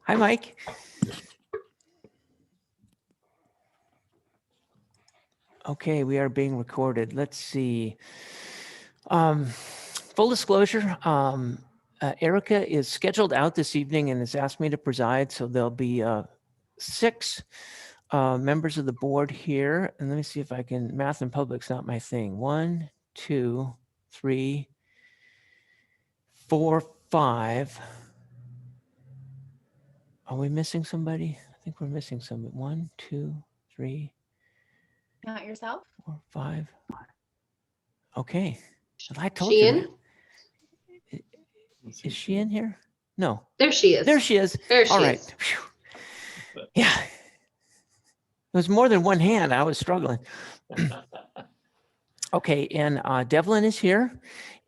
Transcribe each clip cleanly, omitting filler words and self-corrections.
Hi, Mike. Okay, we are being recorded. Let's see. Full disclosure, Erica is scheduled out this evening and has asked me to preside, so there'll be 6 members of the board here. And let me see if I can, math in public's not my thing. 1, 2, 3, 4, 5. Are we missing somebody? I think we're missing somebody. 1, 2, 3. Not yourself? 4, 5. Okay. I told She you. in? Is she in here? No. There she is. There she is. There she All right. is. Whew. Yeah. It was more than one hand. I was struggling. Okay. And Devlin is here.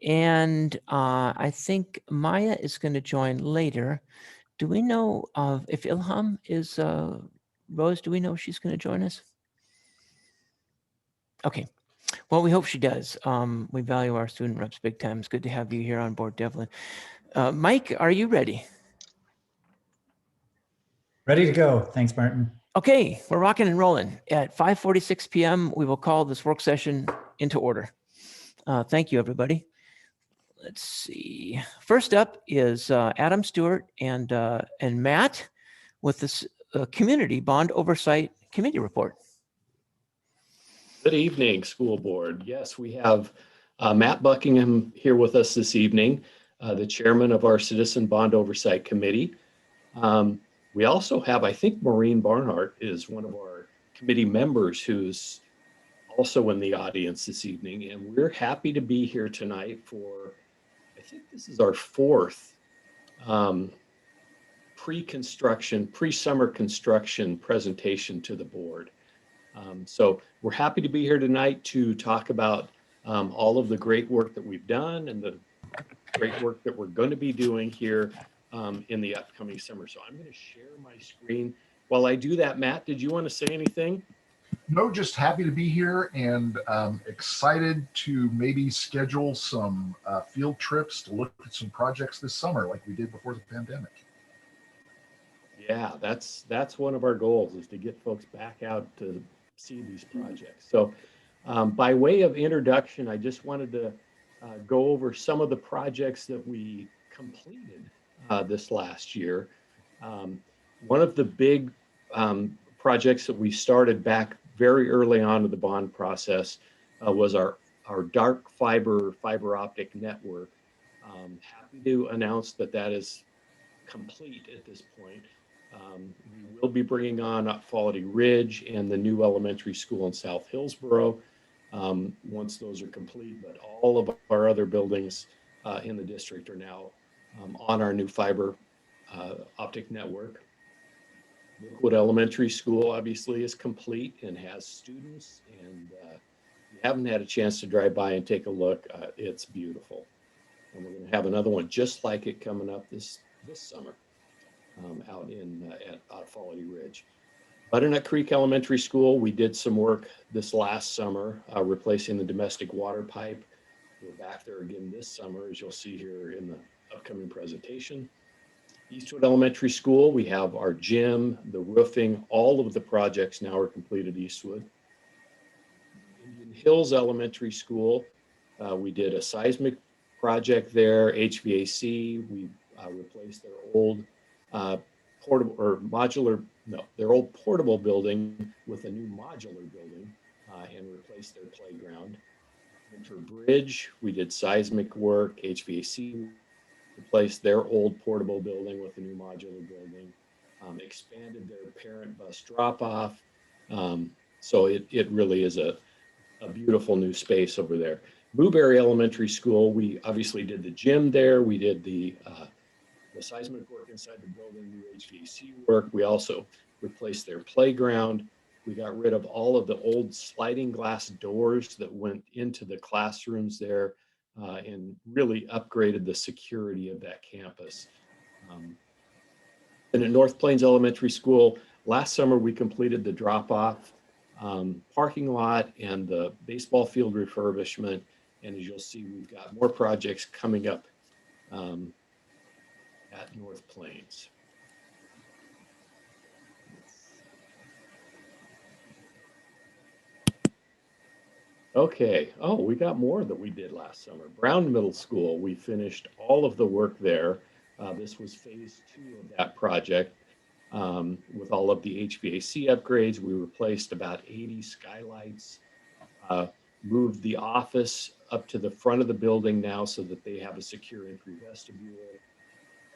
And I think Maya is going to join later. Do we know if Ilham is, Rose, do we know if she's going to join us? Okay. Well, we hope she does. We value our student reps big time. It's good to have you here on board, Devlin. Mike, are you ready? Ready to go. Thanks, Martin. Okay, we're rocking and rolling. At 5:46 p.m., we will call this work session into order. Thank you, everybody. Let's see. First up is Adam Stewart and Matt with this Community Bond Oversight Committee report. Good evening, school board. Yes, we have Matt Buckingham here with us this evening, the chairman of our Citizen Bond Oversight Committee. We also have, I think Maureen Barnhart is one of our committee members who's also in the audience this evening. And we're happy to be here tonight for, I think this is our 4th pre-summer construction presentation to the board. So we're happy to be here tonight to talk about all of the great work that we've done and the great work that we're going to be doing here in the upcoming summer. So I'm going to share my screen. While I do that, Matt, did you want to say anything? No, just happy to be here and excited to maybe schedule some field trips to look at some projects this summer like we did before the pandemic. Yeah, that's one of our goals, is to get folks back out to see these projects. So by way of introduction, I just wanted to go over some of the projects that we completed this last year. One of the big projects that we started back very early on in the bond process was our dark fiber optic network. Happy to announce that that is complete at this point. We will be bringing on Quality Ridge and the new elementary school in South Hillsboro once those are complete, but all of our other buildings in the district are now on our new fiber optic network. Lakewood Elementary School obviously is complete and has students, and if you haven't had a chance to drive by and take a look, it's beautiful. And we're going to have another one just like it coming up this summer out at Quality Ridge. Butternut Creek Elementary School, we did some work this last summer replacing the domestic water pipe. We're back there again this summer, as you'll see here in the upcoming presentation. Eastwood Elementary School, we have our gym, the roofing, all of the projects now are complete at Eastwood. Indian Hills Elementary School, we did a seismic project there, HVAC. We replaced their old their old portable building with a new modular building and replaced their playground. Winter Bridge, we did seismic work, HVAC, replaced their old portable building with a new modular building, expanded their parent bus drop-off. So it really is a beautiful new space over there. Blueberry Elementary School, we obviously did the gym there. We did the seismic work inside the building, new HVAC work. We also replaced their playground. We got rid of all of the old sliding glass doors that went into the classrooms there and really upgraded the security of that campus. And at North Plains Elementary School, last summer we completed the drop-off parking lot and the baseball field refurbishment. And as you'll see, we've got more projects coming up at North Plains. Okay. Oh, we got more that we did last summer. Brown Middle School, we finished all of the work there. This was phase 2 of that project. With all of the HVAC upgrades, we replaced about 80 skylights, uh, moved the office up to the front of the building now so that they have a secure entry vestibule.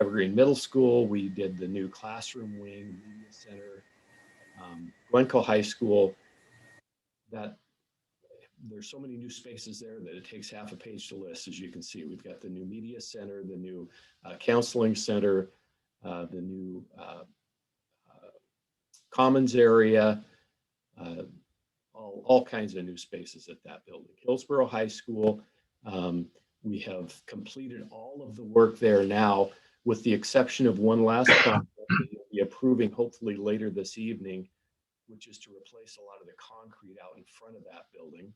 Evergreen Middle School, we did the new classroom wing, media center. Glencoe High School, that there's so many new spaces there that it takes half a page to list. As you can see, we've got the new media center, the new counseling center, the new commons area, uh, all kinds of new spaces at that building. Hillsboro High School, we have completed all of the work there now, with the exception of one last project that we'll be approving hopefully later this evening, which is to replace a lot of the concrete out in front of that building.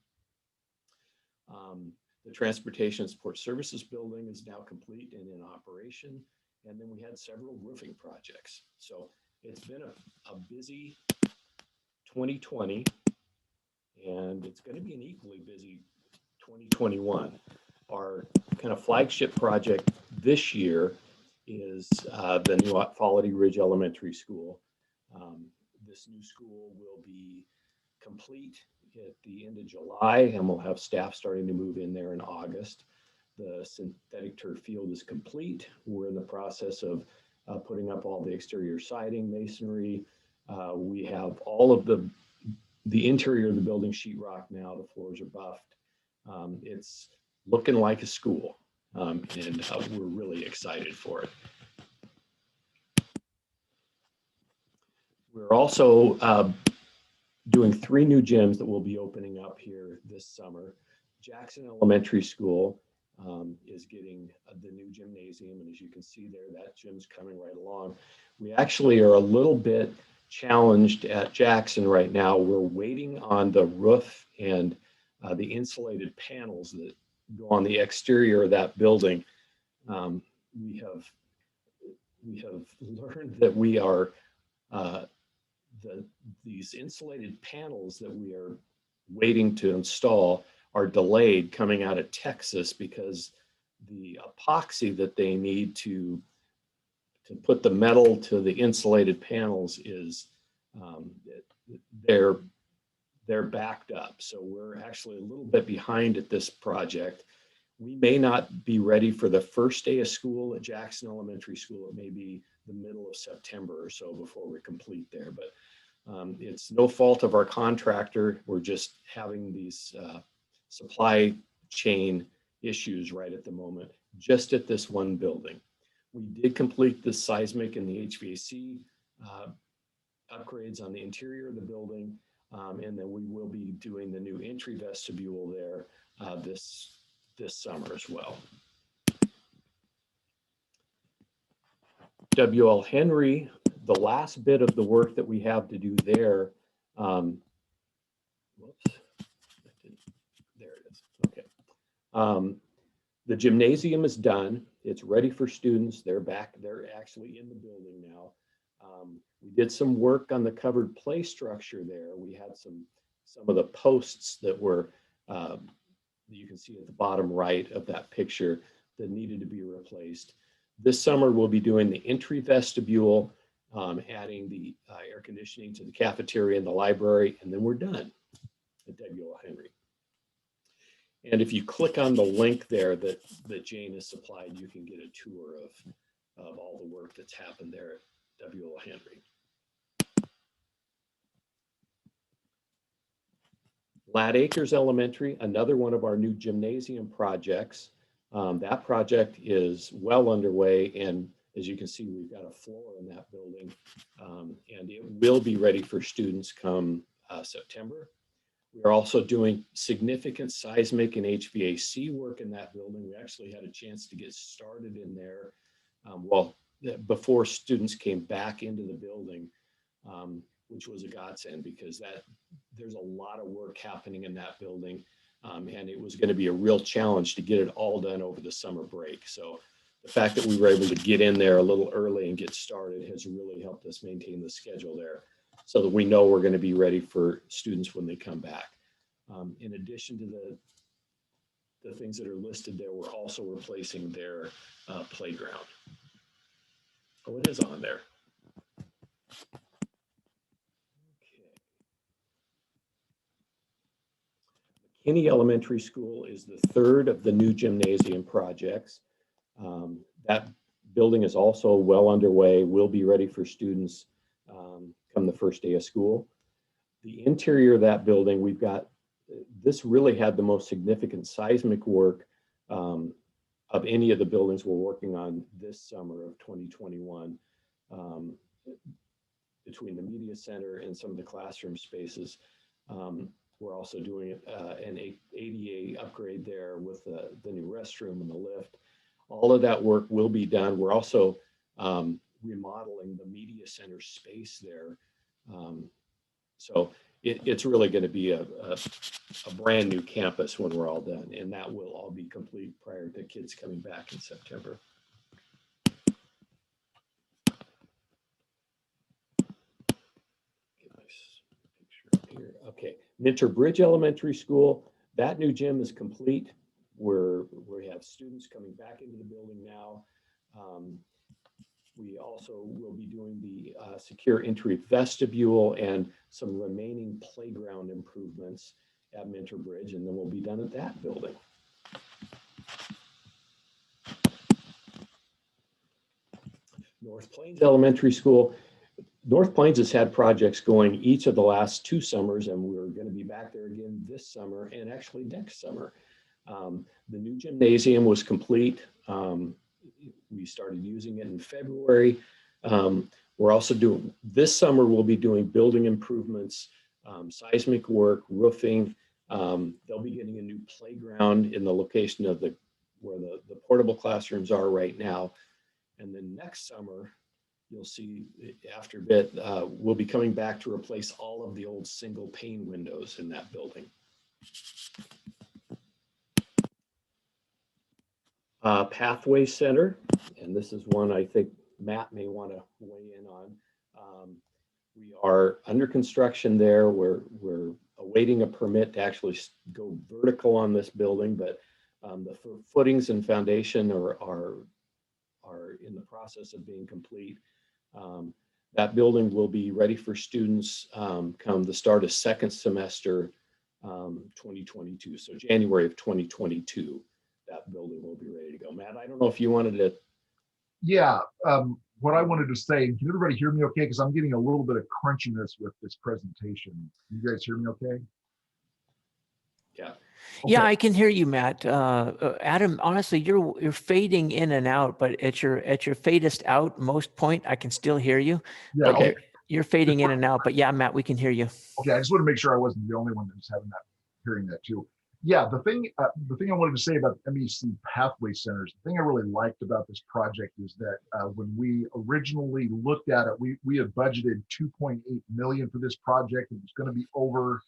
The Transportation and Support Services building is now complete and in operation. And then we had several roofing projects. So it's been a busy 2020, and it's going to be an equally busy 2021. Our kind of flagship project this year is the new Quality Ridge Elementary School. This new school will be complete at the end of July, and we'll have staff starting to move in there in August. The synthetic turf field is complete. We're in the process of putting up all the exterior siding, masonry. We have all of the interior of the building sheetrock now. The floors are buffed. It's looking like a school, and we're really excited for it. We're also doing 3 new gyms that will be opening up here this summer. Jackson Elementary School is getting the new gymnasium, and as you can see there, that gym's coming right along. We actually are a little bit challenged at Jackson right now. We're waiting on the roof and the insulated panels that go on the exterior of that building. We have learned that we are these insulated panels that we are waiting to install are delayed coming out of Texas because the epoxy that they need to put the metal to the insulated panels is they're backed up. So we're actually a little bit behind at this project. We may not be ready for the first day of school at Jackson Elementary School. It may be the middle of September or so before we're complete there, but it's no fault of our contractor. We're just having these supply chain issues right at the moment, just at this one building. We did complete the seismic and the HVAC upgrades on the interior of the building, and then we will be doing the new entry vestibule there this summer as well. W.L. Henry, the last bit of the work that we have to do there, there it is, okay. The gymnasium is done. It's ready for students. They're back. They're actually in the building now. We did some work on the covered play structure there. We had some of the posts that were, you can see at the bottom right of that picture, that needed to be replaced. This summer, we'll be doing the entry vestibule, adding the air conditioning to the cafeteria and the library, and then we're done at W.L. Henry. And if you click on the link there that Jane has supplied, you can get a tour of all the work that's happened there at W.L. Henry. Lad Acres Elementary, another one of our new gymnasium projects. That project is well underway, and as you can see, we've got a floor in that building, and it will be ready for students come September. We're also doing significant seismic and HVAC work in that building. We actually had a chance to get started in there before students came back into the building, which was a godsend because there's a lot of work happening in that building. And it was going to be a real challenge to get it all done over the summer break. So the fact that we were able to get in there a little early and get started has really helped us maintain the schedule there so that we know we're going to be ready for students when they come back. In addition to the things that are listed there, we're also replacing their playground. Oh, it is on there. Kinney Elementary School is the third of the new gymnasium projects. That building is also well underway, will be ready for students come the first day of school. The interior of that building, we've got, this really had the most significant seismic work of any of the buildings we're working on this summer of 2021. Between the media center and some of the classroom spaces. We're also doing an ADA upgrade there with the new restroom and the lift. All of that work will be done. We're also remodeling the media center space there. So it's really going to be a brand new campus when we're all done, and that will all be complete prior to kids coming back in September. Here. Okay, Minter Bridge Elementary School, that new gym is complete. We have students coming back into the building now. We also will be doing the secure entry vestibule and some remaining playground improvements at Minter Bridge, and then we'll be done at that building. North Plains Elementary School. North Plains has had projects going each of the last 2 summers, and we're going to be back there again this summer and actually next summer. The new gymnasium was complete. We started using it in February. We're also doing, this summer we'll be doing building improvements, seismic work, roofing. They'll be getting a new playground in the location of where the portable classrooms are right now. And then next summer, you'll see after a bit, we'll be coming back to replace all of the old single pane windows in that building. Pathway Center, and this is one I think Matt may want to weigh in on. We are under construction there. We're awaiting a permit to actually go vertical on this building, but the footings and foundation are in the process of being complete. That building will be ready for students come the start of second semester 2022. So January of 2022, that building will be ready to go. Matt, I don't know if you wanted to. Yeah, what I wanted to say, can everybody hear me okay? Because I'm getting a little bit of crunchiness with this presentation. You guys hear me okay? Yeah. Okay. Yeah, I can hear you, Matt. Adam, honestly, you're fading in and out, but at your fadest out most point, I can still hear you. Yeah, okay. You're fading in and out, but yeah, Matt, we can hear you. Okay, I just want to make sure I wasn't the only one that was having that, hearing that too. Yeah, the thing I wanted to say about MEC Pathway Centers, the thing I really liked about this project is that when we originally looked at it, we had budgeted $2.8 million for this project. It was going to be over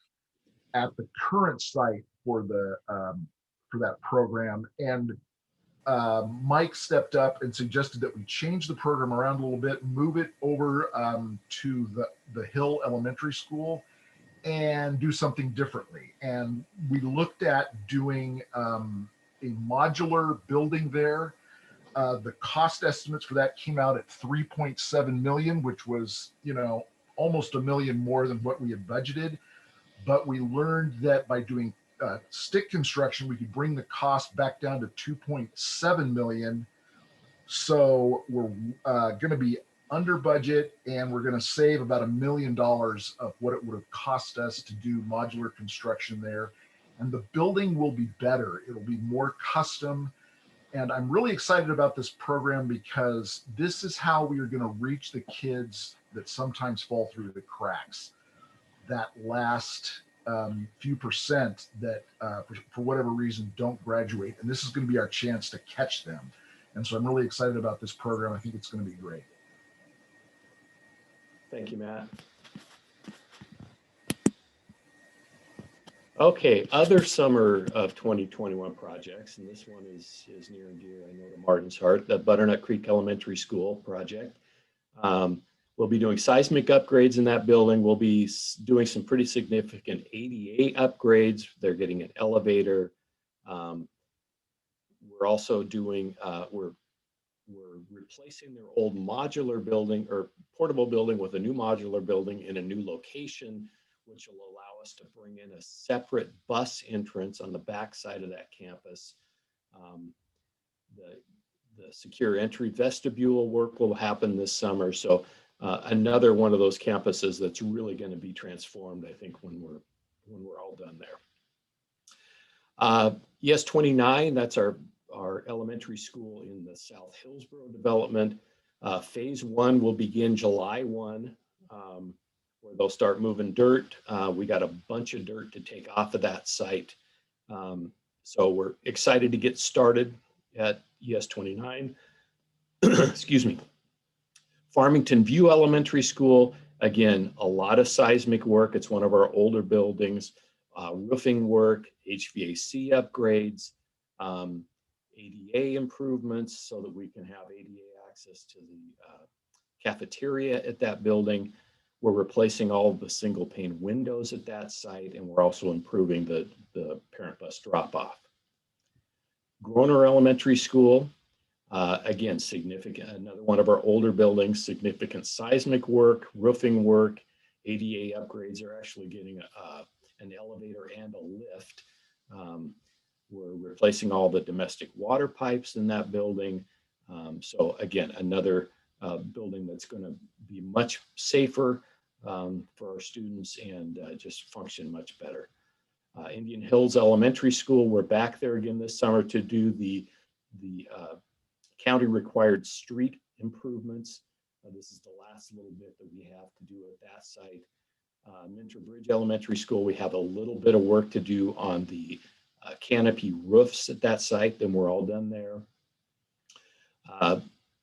at the current site for that program, and Mike stepped up and suggested that we change the program around a little bit, move it over to the Hill Elementary School, and do something differently. And we looked at doing a modular building there. The cost estimates for that came out at 3.7 million, which was, almost $1 million more than what we had budgeted. But we learned that by doing stick construction, we could bring the cost back down to 2.7 million. So we're going to be under budget, and we're going to save about $1 million of what it would have cost us to do modular construction there. And the building will be better. It'll be more custom. And I'm really excited about this program because this is how we are going to reach the kids that sometimes fall through the cracks. That last few percent that for whatever reason don't graduate. And this is going to be our chance to catch them. And so I'm really excited about this program. I think it's going to be great. Thank you, Matt. Okay, other summer of 2021 projects, and this one is near and dear, I know, to Martin's heart, the Butternut Creek Elementary School project. We'll be doing seismic upgrades in that building. We'll be doing some pretty significant ADA upgrades. They're getting an elevator. We're also doing, we're replacing their old modular building or portable building with a new modular building in a new location, which will allow us to bring in a separate bus entrance on the back side of that campus. The secure entry vestibule work will happen this summer. So another one of those campuses that's really going to be transformed, I think, when we're all done there. ES 29, that's our elementary school in the South Hillsboro development. Phase 1 will begin July 1, where they'll start moving dirt. We got a bunch of dirt to take off of that site. So we're excited to get started at ES 29. Excuse me. Farmington View Elementary School, again, a lot of seismic work. It's one of our older buildings, roofing work, HVAC upgrades, ADA improvements so that we can have ADA access to the cafeteria at that building. We're replacing all of the single pane windows at that site, and we're also improving the parent bus drop-off. Groner Elementary School, again, significant, another one of our older buildings, significant seismic work, roofing work, ADA upgrades. Are actually getting an elevator and a lift. We're replacing all the domestic water pipes in that building. So again, another building that's going to be much safer for our students and just function much better. Indian Hills Elementary School, we're back there again this summer to do the county required street improvements. This is the last little bit that we have to do at that site. Minter Bridge Elementary School, we have a little bit of work to do on the canopy roofs at that site, then we're all done there.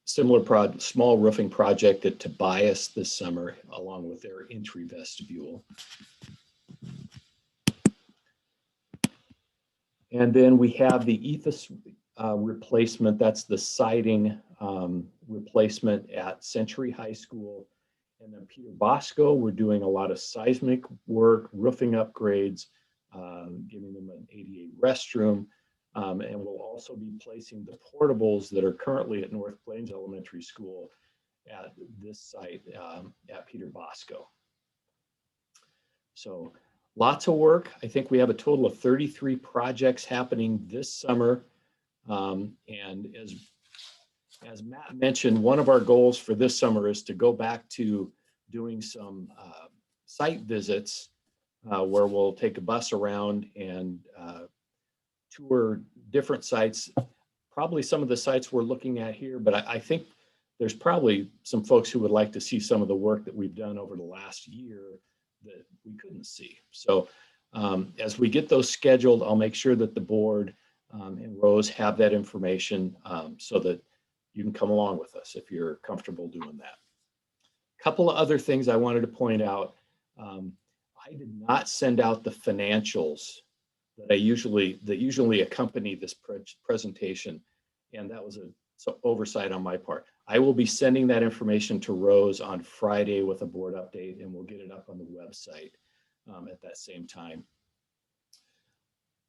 Similar small roofing project at Tobias this summer, along with their entry vestibule. And then we have the ethos replacement. That's the siding replacement at Century High School. And then Peter Bosco, we're doing a lot of seismic work, roofing upgrades, giving them an ADA restroom. And we'll also be placing the portables that are currently at North Plains Elementary School at this site at Peter Bosco. So lots of work. I think we have a total of 33 projects happening this summer. And as Matt mentioned, one of our goals for this summer is to go back to doing some site visits where we'll take a bus around and tour different sites. Probably some of the sites we're looking at here, but I think there's probably some folks who would like to see some of the work that we've done over the last year that we couldn't see. So as we get those scheduled, I'll make sure that the board and Rose have that information so that you can come along with us if you're comfortable doing that. A couple of other things I wanted to point out. I did not send out the financials that usually accompany this presentation, and that was an oversight on my part. I will be sending that information to Rose on Friday with a board update, and we'll get it up on the website at that same time.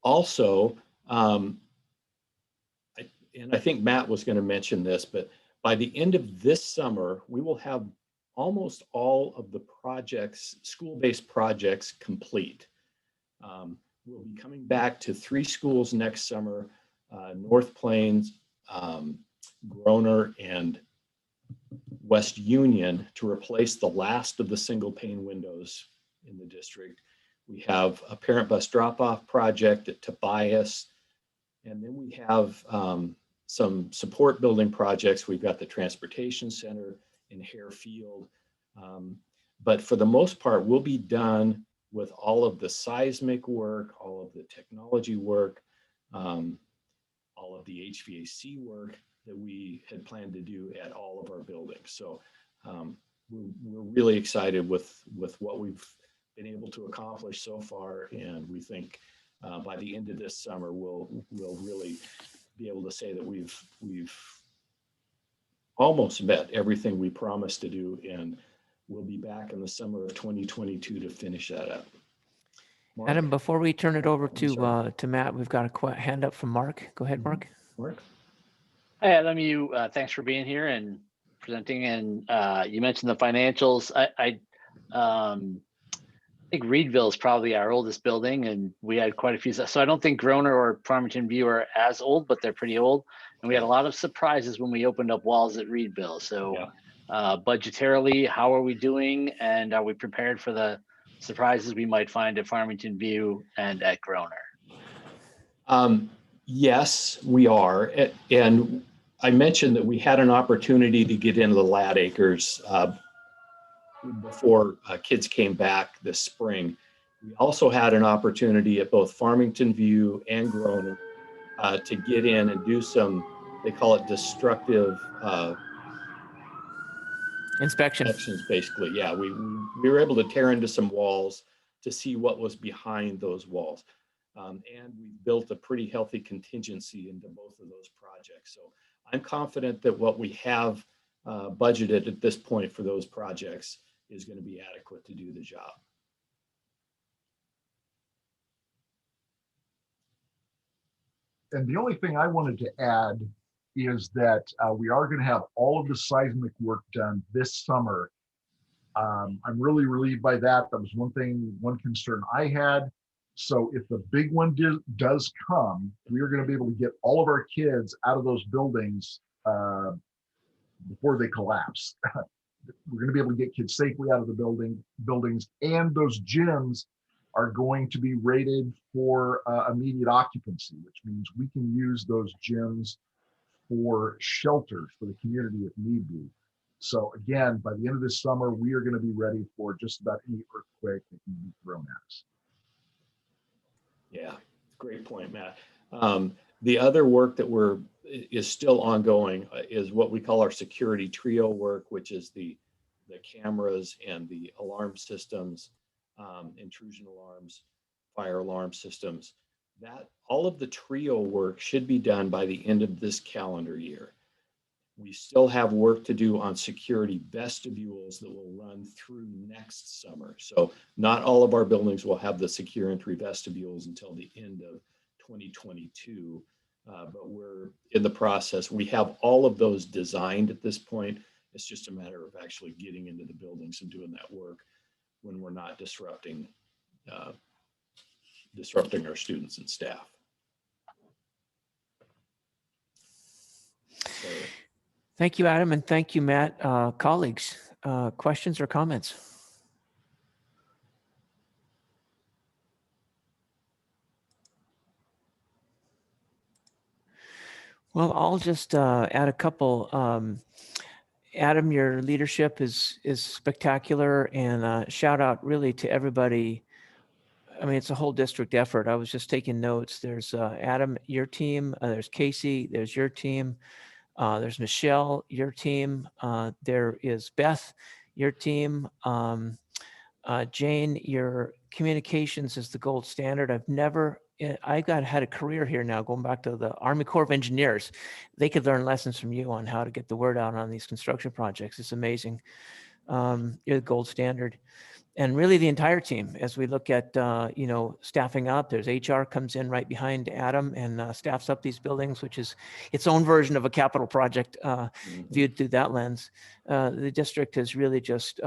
Also, and I think Matt was going to mention this, but by the end of this summer, we will have almost all of the projects, school-based projects, complete. We'll be coming back to 3 schools next summer, North Plains, Groner, and West Union, to replace the last of the single pane windows in the district. We have a parent bus drop-off project at Tobias, and then we have some support building projects. We've got the transportation center in Hare Field. But for the most part, we'll be done with all of the seismic work, all of the technology work, all of the HVAC work that we had planned to do at all of our buildings. So we're really excited with what we've been able to accomplish so far, and we think by the end of this summer we'll really be able to say that we've almost met everything we promised to do, and we'll be back in the summer of 2022 to finish that up. Mark? Adam, before we turn it over I'm sorry. to Matt, we've got a hand up from Mark. Go ahead, Mark. Mark? Hey, Adam, thanks for being here and presenting. And you mentioned the financials. I think Reedville is probably our oldest building, and we had quite a few. So I don't think Groner or Farmington View are as old, but they're pretty old. And we had a lot of surprises when we opened up walls at Reedville. So budgetarily, how are we doing? And are we prepared for the surprises we might find at Farmington View and at Groner? Yes, we are. And I mentioned that we had an opportunity to get into the Lad Acres before kids came back this spring. We also had an opportunity at both Farmington View and Groner to get in and do some, they call it destructive inspections, basically. Yeah, we were able to tear into some walls to see what was behind those walls. And we built a pretty healthy contingency into both of those projects. So I'm confident that what we have budgeted at this point for those projects is going to be adequate to do the job. And the only thing I wanted to add is that we are going to have all of the seismic work done this summer. I'm really relieved by that. That was one concern I had. So if the big one does come, we are going to be able to get all of our kids out of those buildings before they collapse. We're going to be able to get kids safely out of the buildings, and those gyms are going to be rated for immediate occupancy, which means we can use those gyms for shelters for the community if need be. So again, by the end of this summer, we are going to be ready for just about any earthquake that can be thrown at us. Yeah, great point, Matt. The other work that is still ongoing is what we call our security trio work, which is the cameras and the alarm systems, intrusion alarms, fire alarm systems. That all of the trio work should be done by the end of this calendar year. We still have work to do on security vestibules that will run through next summer. So not all of our buildings will have the secure entry vestibules until the end of 2022, but we're in the process. We have all of those designed at this point. It's just a matter of actually getting into the buildings and doing that work when we're not disrupting our students and staff. So, Thank you, Adam, and thank you, Matt. Colleagues, questions or comments? Well, I'll just add a couple. Adam, your leadership is spectacular, and shout out really to everybody. I mean, it's a whole district effort. I was just taking notes. There's Adam, your team. There's Casey. There's your team. There's Michelle, your team. There is Beth, your team. Jane, your communications is the gold standard. I had a career here now, going back to the Army Corps of Engineers. They could learn lessons from you on how to get the word out on these construction projects. It's amazing. You're the gold standard. And really the entire team, as we look at, staffing up, there's HR comes in right behind Adam and staffs up these buildings, which is its own version of a capital project viewed through that lens. The district has really just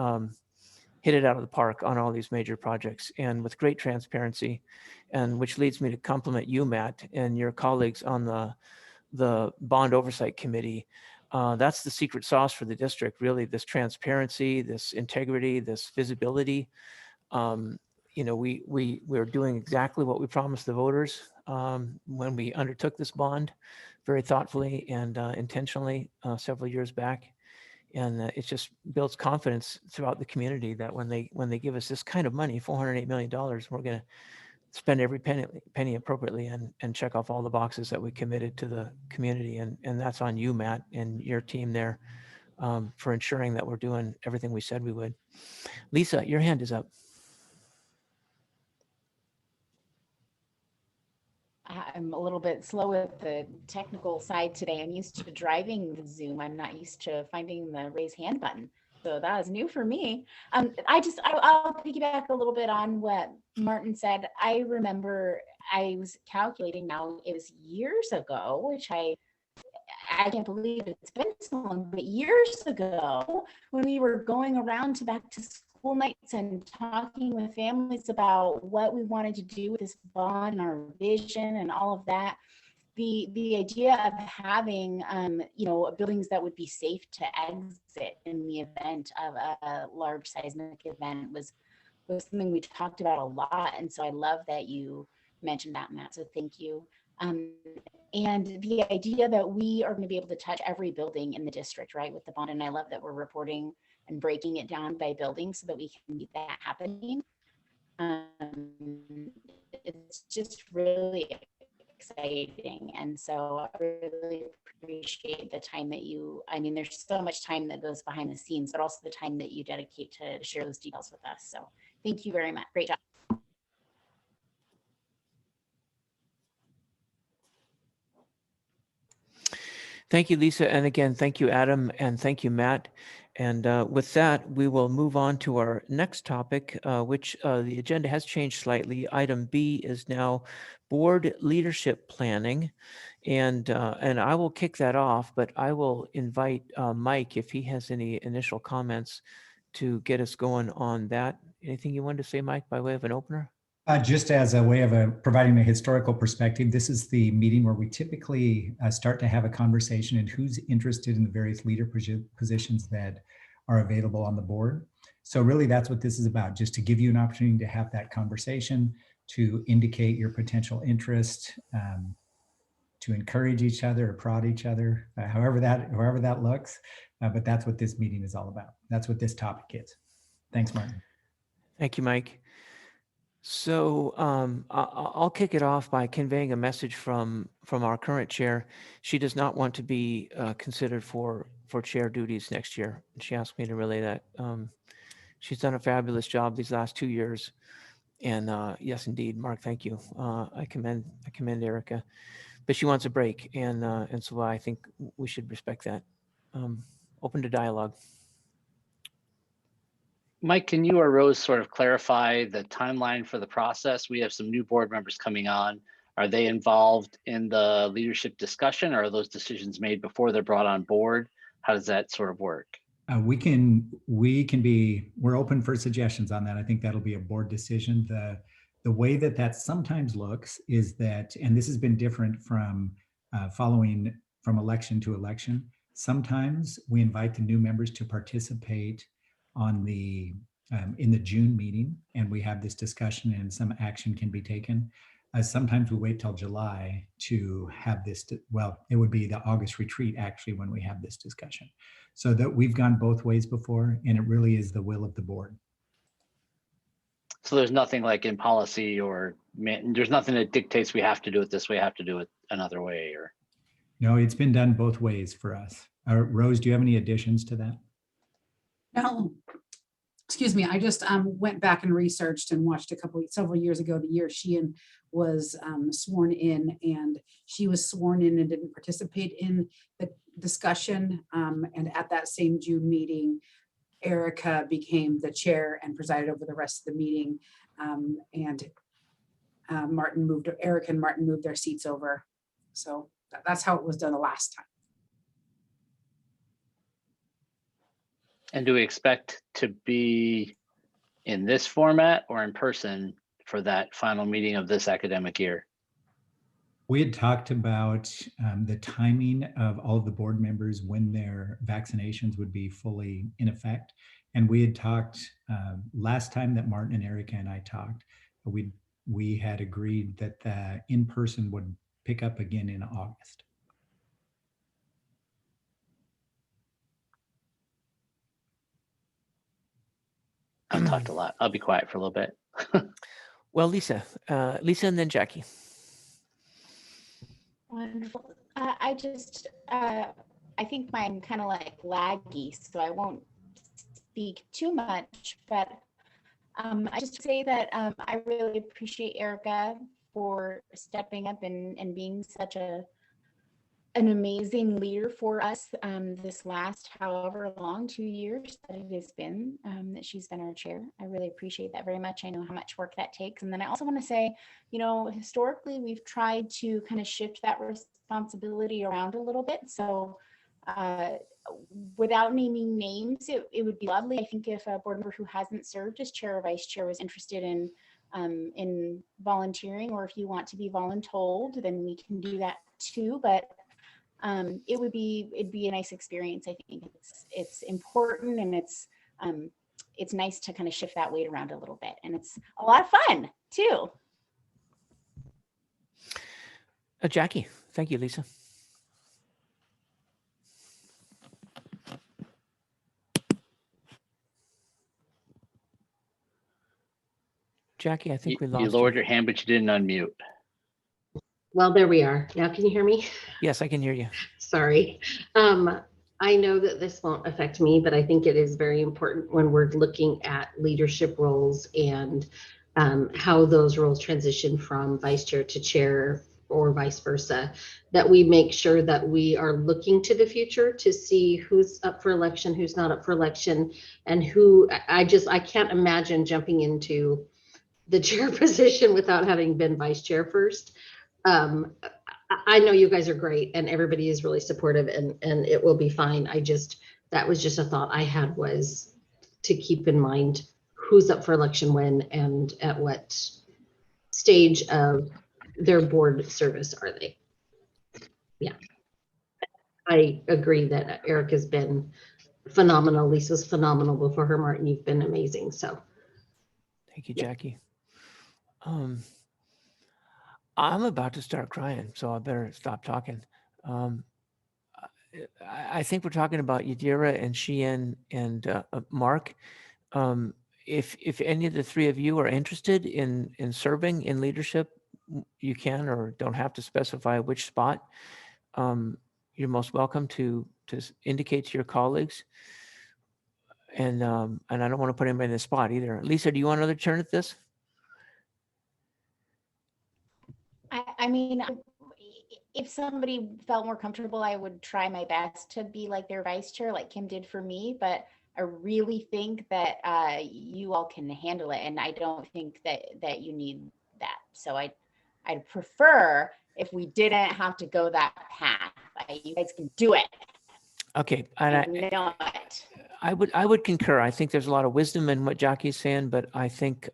hit it out of the park on all these major projects, and with great transparency, and which leads me to compliment you, Matt, and your colleagues on the Bond Oversight Committee. That's the secret sauce for the district, really, this transparency, this integrity, this visibility. We're doing exactly what we promised the voters when we undertook this bond, very thoughtfully and intentionally several years back. And it just builds confidence throughout the community that when they give us this kind of money, $408 million, we're going to spend every penny appropriately and check off all the boxes that we committed to the community. And that's on you, Matt, and your team there for ensuring that we're doing everything we said we would. Lisa, your hand is up. I'm a little bit slow with the technical side today. I'm used to driving the Zoom. I'm not used to finding the raise hand button. So that is new for me. I'll piggyback a little bit on what Martin said. I remember I was calculating now, it was years ago, which I can't believe it's been so long, but years ago when we were going around to back to school nights and talking with families about what we wanted to do with this bond and our vision and all of that, the idea of having buildings that would be safe to exit in the event of a large seismic event was something we talked about a lot. And so I love that you mentioned that, Matt, so thank you. And the idea that we are going to be able to touch every building in the district, right, with the bond. And I love that we're reporting and breaking it down by building so that we can make that happening. It's just really exciting. And so I really appreciate the time that there's so much time that goes behind the scenes, but also the time that you dedicate to share those details with us. So thank you very much. Great job. Thank you, Lisa. And again, thank you, Adam, and thank you, Matt. And with that, we will move on to our next topic, which the agenda has changed slightly. Item B is now board leadership planning. And I will kick that off, but I will invite Mike, if he has any initial comments to get us going on that. Anything you wanted to say, Mike, by way of an opener? Just as a way of providing a historical perspective, this is the meeting where we typically start to have a conversation and who's interested in the various leader positions that are available on the board. So really that's what this is about, just to give you an opportunity to have that conversation, to indicate your potential interest, to encourage each other or prod each other, however that looks. But that's what this meeting is all about. That's what this topic is. Thanks, Martin. Thank you, Mike. So I'll kick it off by conveying a message from our current chair. She does not want to be considered for chair duties next year. She asked me to relay that. She's done a fabulous job these last 2 years. And yes, indeed, Mark, thank you. I commend Erica, but she wants a break. And so I think we should respect that. Open to dialogue. Mike, can you or Rose sort of clarify the timeline for the process? We have some new board members coming on. Are they involved in the leadership discussion, or are those decisions made before they're brought on board? How does that sort of work? We're open for suggestions on that. I think that'll be a board decision. The way that sometimes looks is that, and this has been different from following from election to election. Sometimes we invite the new members to participate on in the June meeting, and we have this discussion and some action can be taken. Sometimes we wait till July to have this, it would be the August retreat actually when we have this discussion. So that we've gone both ways before, and it really is the will of the board. So there's nothing like in policy there's nothing that dictates we have to do it this way, have to do it another way, or? No, it's been done both ways for us. Rose, do you have any additions to that? No, excuse me. I just went back and researched and watched several years ago, the year Sheehan was sworn in, and she was sworn in and didn't participate in the discussion. And at that same June meeting, Erica became the chair and presided over the rest of the meeting. Erica and Martin moved their seats over. So that's how it was done the last time. And do we expect to be in this format or in person for that final meeting of this academic year? We had talked about the timing of all of the board members when their vaccinations would be fully in effect. And we had talked last time that Martin and Erica and I talked, we had agreed that the in-person would pick up again in August. I've talked a lot. I'll be quiet for a little bit. Well, Lisa and then Jackie. Wonderful. I think I'm kind of like laggy, so I won't speak too much, but I just say that I really appreciate Erica for stepping up and being such a an amazing leader for us this last however long 2 years that it has been that she's been our chair. I really appreciate that very much. I know how much work that takes. And then I also want to say, you know, historically we've tried to kind of shift that responsibility around a little bit. So without naming names, it would be lovely, I think, if a board member who hasn't served as chair or vice chair was interested in volunteering, or if you want to be voluntold, then we can do that too. But it'd be a nice experience. I think it's important, and it's nice to kind of shift that weight around a little bit, and it's a lot of fun too. Jackie, thank you, Lisa. Jackie, I think we lost You lowered your hand, but you didn't unmute. Well, there we are. Now, can you hear me? Yes, I can hear you. Sorry. I know that this won't affect me, but I think it is very important when we're looking at leadership roles and how those roles transition from vice chair to chair or vice versa, that we make sure that we are looking to the future to see who's up for election, who's not up for election, and who I can't imagine jumping into the chair position without having been vice chair first. I know you guys are great and everybody is really supportive, and it will be fine. That was just a thought I had, was to keep in mind who's up for election when and at what stage of their board service are they. Yeah, I agree that Eric has been phenomenal. Lisa's phenomenal before her. Martin, you've been amazing. So Thank you, Jackie. I'm about to start crying, so I better stop talking. I think we're talking about Yadira and Sheehan and Mark. If any of the three of you are interested in serving in leadership, you can or don't have to specify which spot. You're most welcome to indicate to your colleagues. And I don't want to put anybody in the spot either. Lisa, do you want another turn at this? I mean, if somebody felt more comfortable, I would try my best to be like their vice chair, like Kim did for me. But I really think that you all can handle it, and I don't think that you need that. So I'd prefer if we didn't have to go that path. You guys can do it. Okay, I and know it. I would concur. I think there's a lot of wisdom in what Jackie's saying, but I think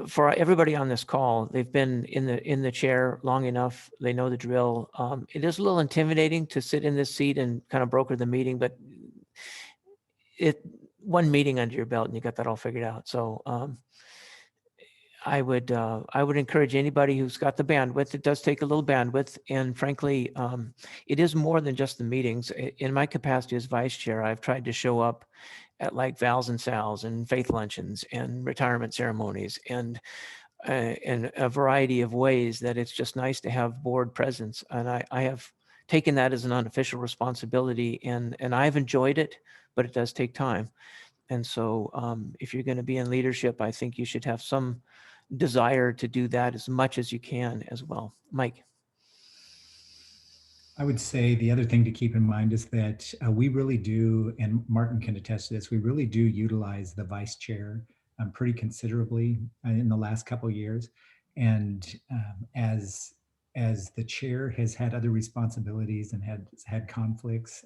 for everybody on this call, they've been in the chair long enough. They know the drill. It is a little intimidating to sit in this seat and kind of broker the meeting, but one meeting under your belt and you got that all figured out. So I would encourage anybody who's got the bandwidth. It does take a little bandwidth, and frankly, it is more than just the meetings. In my capacity as vice chair, I've tried to show up at like Val's and Sal's and faith luncheons and retirement ceremonies and in a variety of ways that it's just nice to have board presence. And I have taken that as an unofficial responsibility, and I've enjoyed it, but it does take time. And so if you're going to be in leadership, I think you should have some desire to do that as much as you can as well. Mike. I would say the other thing to keep in mind is that we really do, and Martin can attest to this, we really do utilize the vice chair pretty considerably in the last couple of years. And as the chair has had other responsibilities and had conflicts,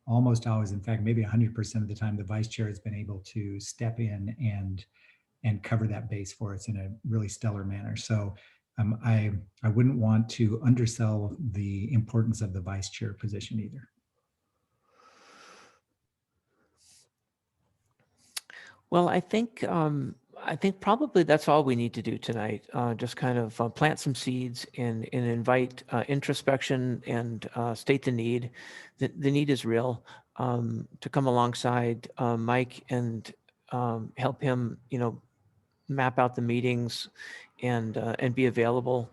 almost always, in fact, maybe 100% of the time, the vice chair has been able to step in and cover that base for us in a really stellar manner. So I wouldn't want to undersell the importance of the vice chair position either. Well, I think probably that's all we need to do tonight. Just kind of plant some seeds and invite introspection and state the need. The need is real. To come alongside Mike and help him, map out the meetings and be available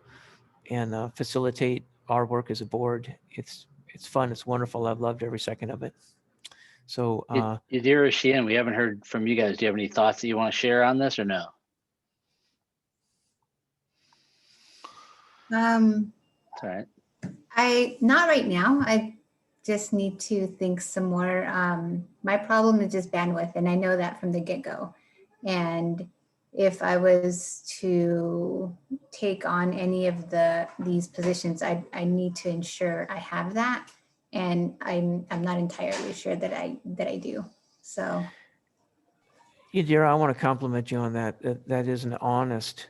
and facilitate our work as a board. It's fun. It's wonderful. I've loved every second of it. So Yadira, Sheehan, we haven't heard from you guys. Do you have any thoughts that you want to share on this or no? Um, That's all right. Not right now. I just need to think some more. My problem is just bandwidth, and I know that from the get-go. And if I was to take on any of these positions, I need to ensure I have that, and I'm not entirely sure that I do. So, Yadira, I want to compliment you on that. That is an honest,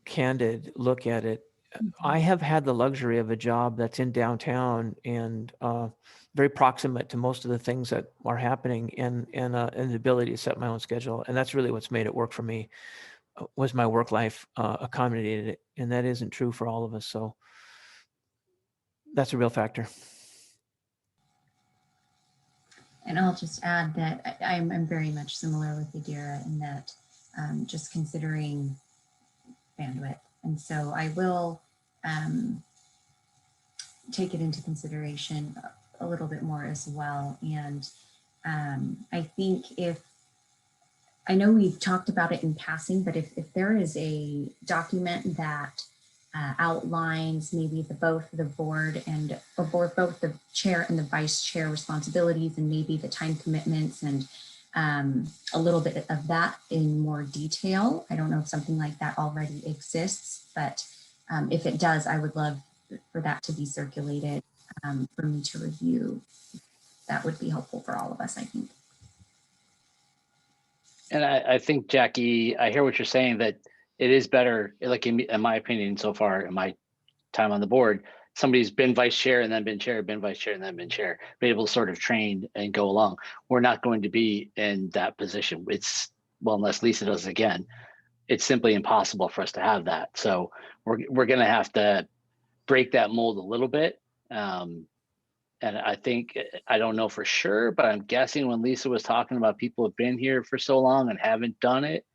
candid look at it. I have had the luxury of a job that's in downtown and very proximate to most of the things that are happening, and the ability to set my own schedule. And that's really what's made it work for me, was my work life accommodated it. And that isn't true for all of us. So that's a real factor. And I'll just add that I'm very much similar with Yadira in that just considering bandwidth. And so I will take it into consideration a little bit more as well. And I think I know we've talked about it in passing, but if there is a document that outlines maybe both the board and both the chair and the vice chair responsibilities, and maybe the time commitments, and a little bit of that in more detail. I don't know if something like that already exists, but if it does, I would love for that to be circulated for me to review. That would be helpful for all of us, I think. And I think, Jackie, I hear what you're saying, that it is better, like in my opinion so far in my time on the board, somebody's been vice chair and then been chair, been vice chair and then been chair, be able to sort of train and go along. We're not going to be in that position. It's, well, unless Lisa does it again, it's simply impossible for us to have that. So we're going to have to break that mold a little bit. And I think, I don't know for sure, but I'm guessing when Lisa was talking about people have been here for so long and haven't done it,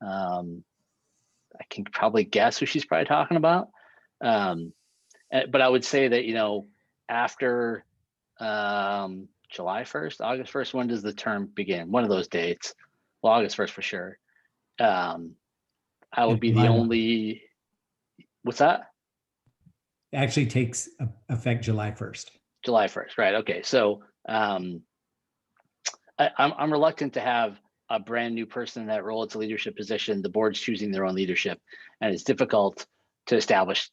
I can probably guess who she's probably talking about. But I would say that, after July 1st, August 1st, when does the term begin? One of those dates. Well, August 1st for sure. I would be the only, what's that? It actually takes effect July 1st. July 1st, right? Okay, so I'm reluctant to have a brand new person in that role. It's a leadership position. The board's choosing their own leadership, and it's difficult to establish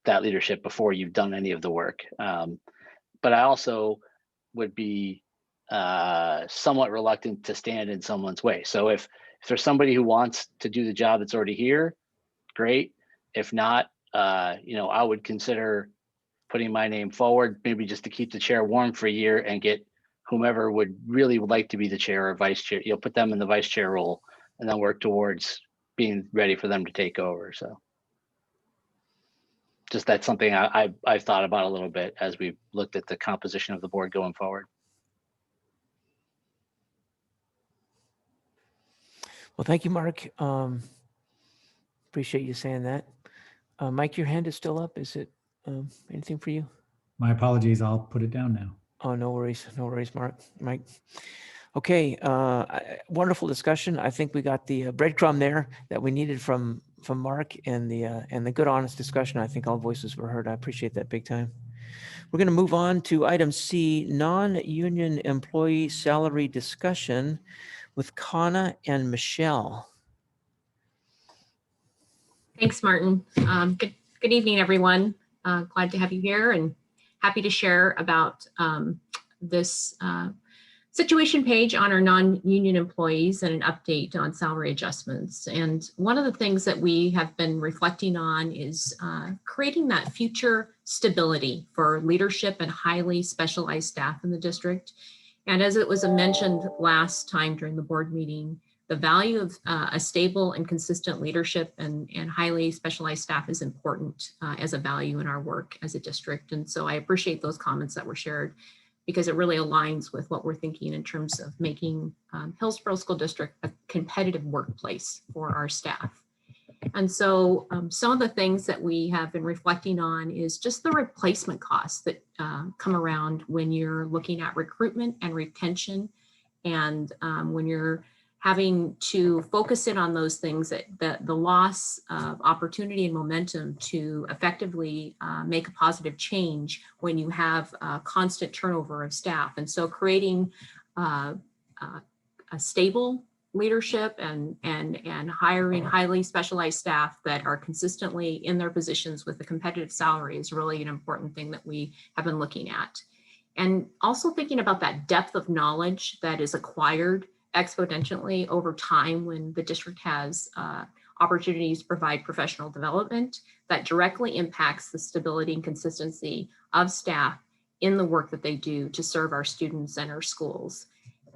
that leadership before you've done any of the work. But I also would be somewhat reluctant to stand in someone's way. So if there's somebody who wants to do the job that's already here, great. If not, I would consider putting my name forward, maybe just to keep the chair warm for a year and get whomever would like to be the chair or vice chair, put them in the vice chair role, and then work towards being ready for them to take over. So just that's something I've thought about a little bit as we've looked at the composition of the board going forward. Well, thank you, Mark. Appreciate you saying that. Mike, your hand is still up. Is it anything for you? My apologies. I'll put it down now. Oh, no worries. No worries, Mike. Okay, wonderful discussion. I think we got the breadcrumb there that we needed from Mark, and the good, honest discussion. I think all voices were heard. I appreciate that big time. We're going to move on to item C, non-union employee salary discussion with Kana and Michelle. Thanks, Martin. Good evening, everyone. Glad to have you here and happy to share about this situation page on our non-union employees and an update on salary adjustments. And one of the things that we have been reflecting on is creating that future stability for leadership and highly specialized staff in the district. And as it was mentioned last time during the board meeting, the value of a stable and consistent leadership and highly specialized staff is important as a value in our work as a district. And so I appreciate those comments that were shared, because it really aligns with what we're thinking in terms of making Hillsboro School District a competitive workplace for our staff. And so some of the things that we have been reflecting on is just the replacement costs that come around when you're looking at recruitment and retention, and when you're having to focus in on those things, that the loss of opportunity and momentum to effectively make a positive change when you have constant turnover of staff. And so creating a stable leadership and hiring highly specialized staff that are consistently in their positions with a competitive salary is really an important thing that we have been looking at. And also thinking about that depth of knowledge that is acquired exponentially over time when the district has opportunities to provide professional development that directly impacts the stability and consistency of staff in the work that they do to serve our students and our schools.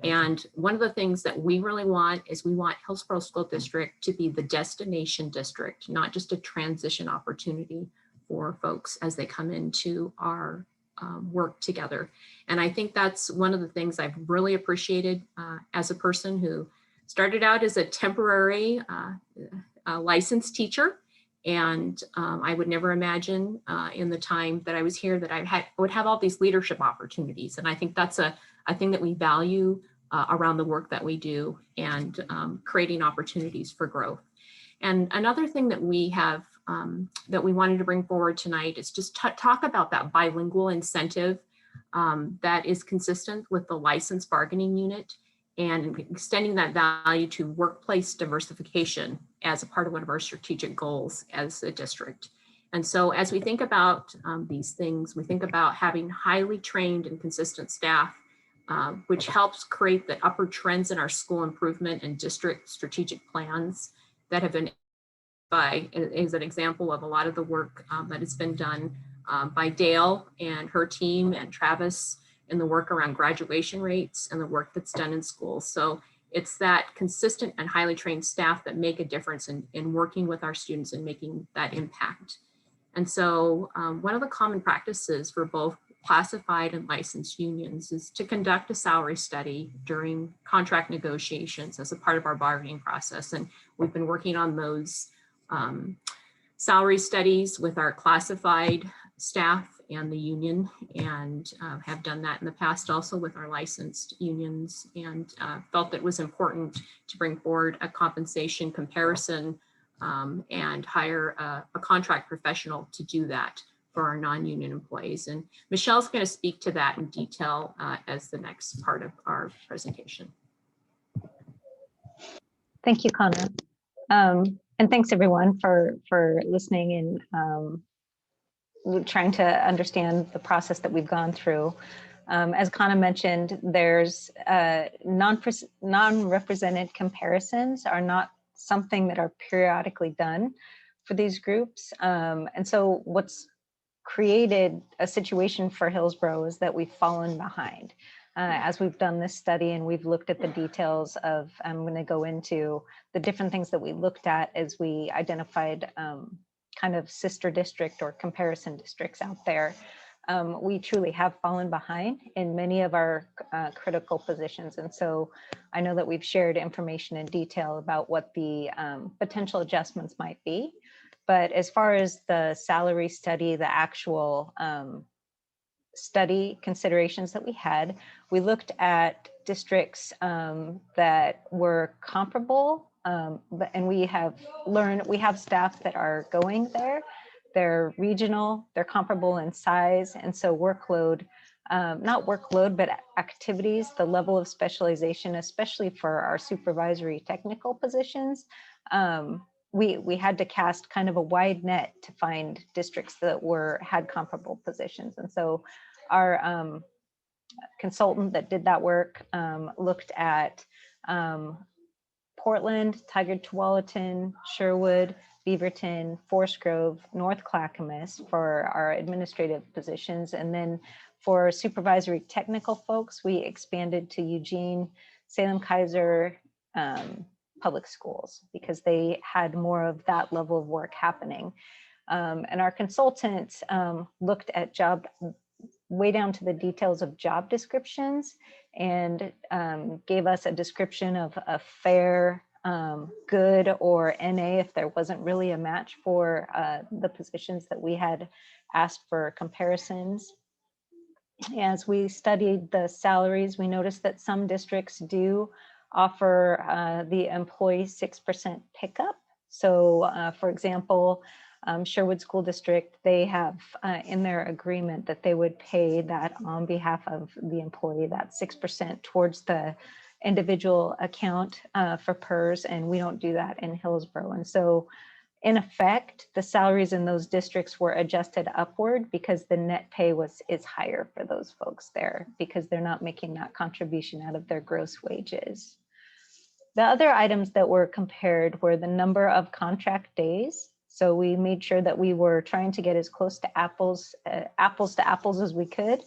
And one of the things that we really want is we want Hillsboro School District to be the destination district, not just a transition opportunity for folks as they come into our work together. And I think that's one of the things I've really appreciated as a person who started out as a temporary licensed teacher. And I would never imagine in the time that I was here that I would have all these leadership opportunities. And I think that's a thing that we value around the work that we do, and creating opportunities for growth. And another thing that we have that we wanted to bring forward tonight is just talk about that bilingual incentive that is consistent with the licensed bargaining unit, and extending that value to workplace diversification as a part of one of our strategic goals as a district. And so as we think about these things, we think about having highly trained and consistent staff, which helps create the upward trends in our school improvement and district strategic plans that have been is an example of a lot of the work that has been done by Dale and her team, and Travis, in the work around graduation rates and the work that's done in schools. So it's that consistent and highly trained staff that make a difference in working with our students and making that impact. And so one of the common practices for both classified and licensed unions is to conduct a salary study during contract negotiations as a part of our bargaining process. And we've been working on those salary studies with our classified staff and the union, and have done that in the past also with our licensed unions, and felt that it was important to bring forward a compensation comparison and hire a contract professional to do that for our non-union employees. And Michelle's going to speak to that in detail as the next part of our presentation. Thank you, Connor. And thanks everyone for listening and trying to understand the process that we've gone through. As Connor mentioned, there's non-represented comparisons are not something that are periodically done for these groups. And so what's created a situation for Hillsboro is that we've fallen behind. As we've done this study and we've looked at the details of, I'm going to go into the different things that we looked at as we identified kind of sister district or comparison districts out there. We truly have fallen behind in many of our critical positions. And so I know that we've shared information in detail about what the potential adjustments might be. But as far as the salary study, the actual study considerations that we had, we looked at districts that were comparable, and we have learned, we have staff that are going there, they're regional, they're comparable in size, and so workload, not workload, but activities, the level of specialization, especially for our supervisory technical positions, we had to cast kind of a wide net to find districts that had comparable positions. And so our consultant that did that work looked at Portland, Tigard-Tualatin, Sherwood, Beaverton, Forest Grove, North Clackamas for our administrative positions. And then for supervisory technical folks, we expanded to Eugene, Salem-Keizer public schools because they had more of that level of work happening. And our consultant looked at way down to the details of job descriptions and gave us a description of a fair, good, or NA if there wasn't really a match for the positions that we had asked for comparisons. As we studied the salaries, we noticed that some districts do offer the employee 6% pickup. So for example, Sherwood School District, they have in their agreement that they would pay that on behalf of the employee, that 6% towards the individual account for PERS, and we don't do that in Hillsboro. And so in effect, the salaries in those districts were adjusted upward because the net pay is higher for those folks there because they're not making that contribution out of their gross wages. The other items that were compared were the number of contract days. So we made sure that we were trying to get as close to apples to apples as we could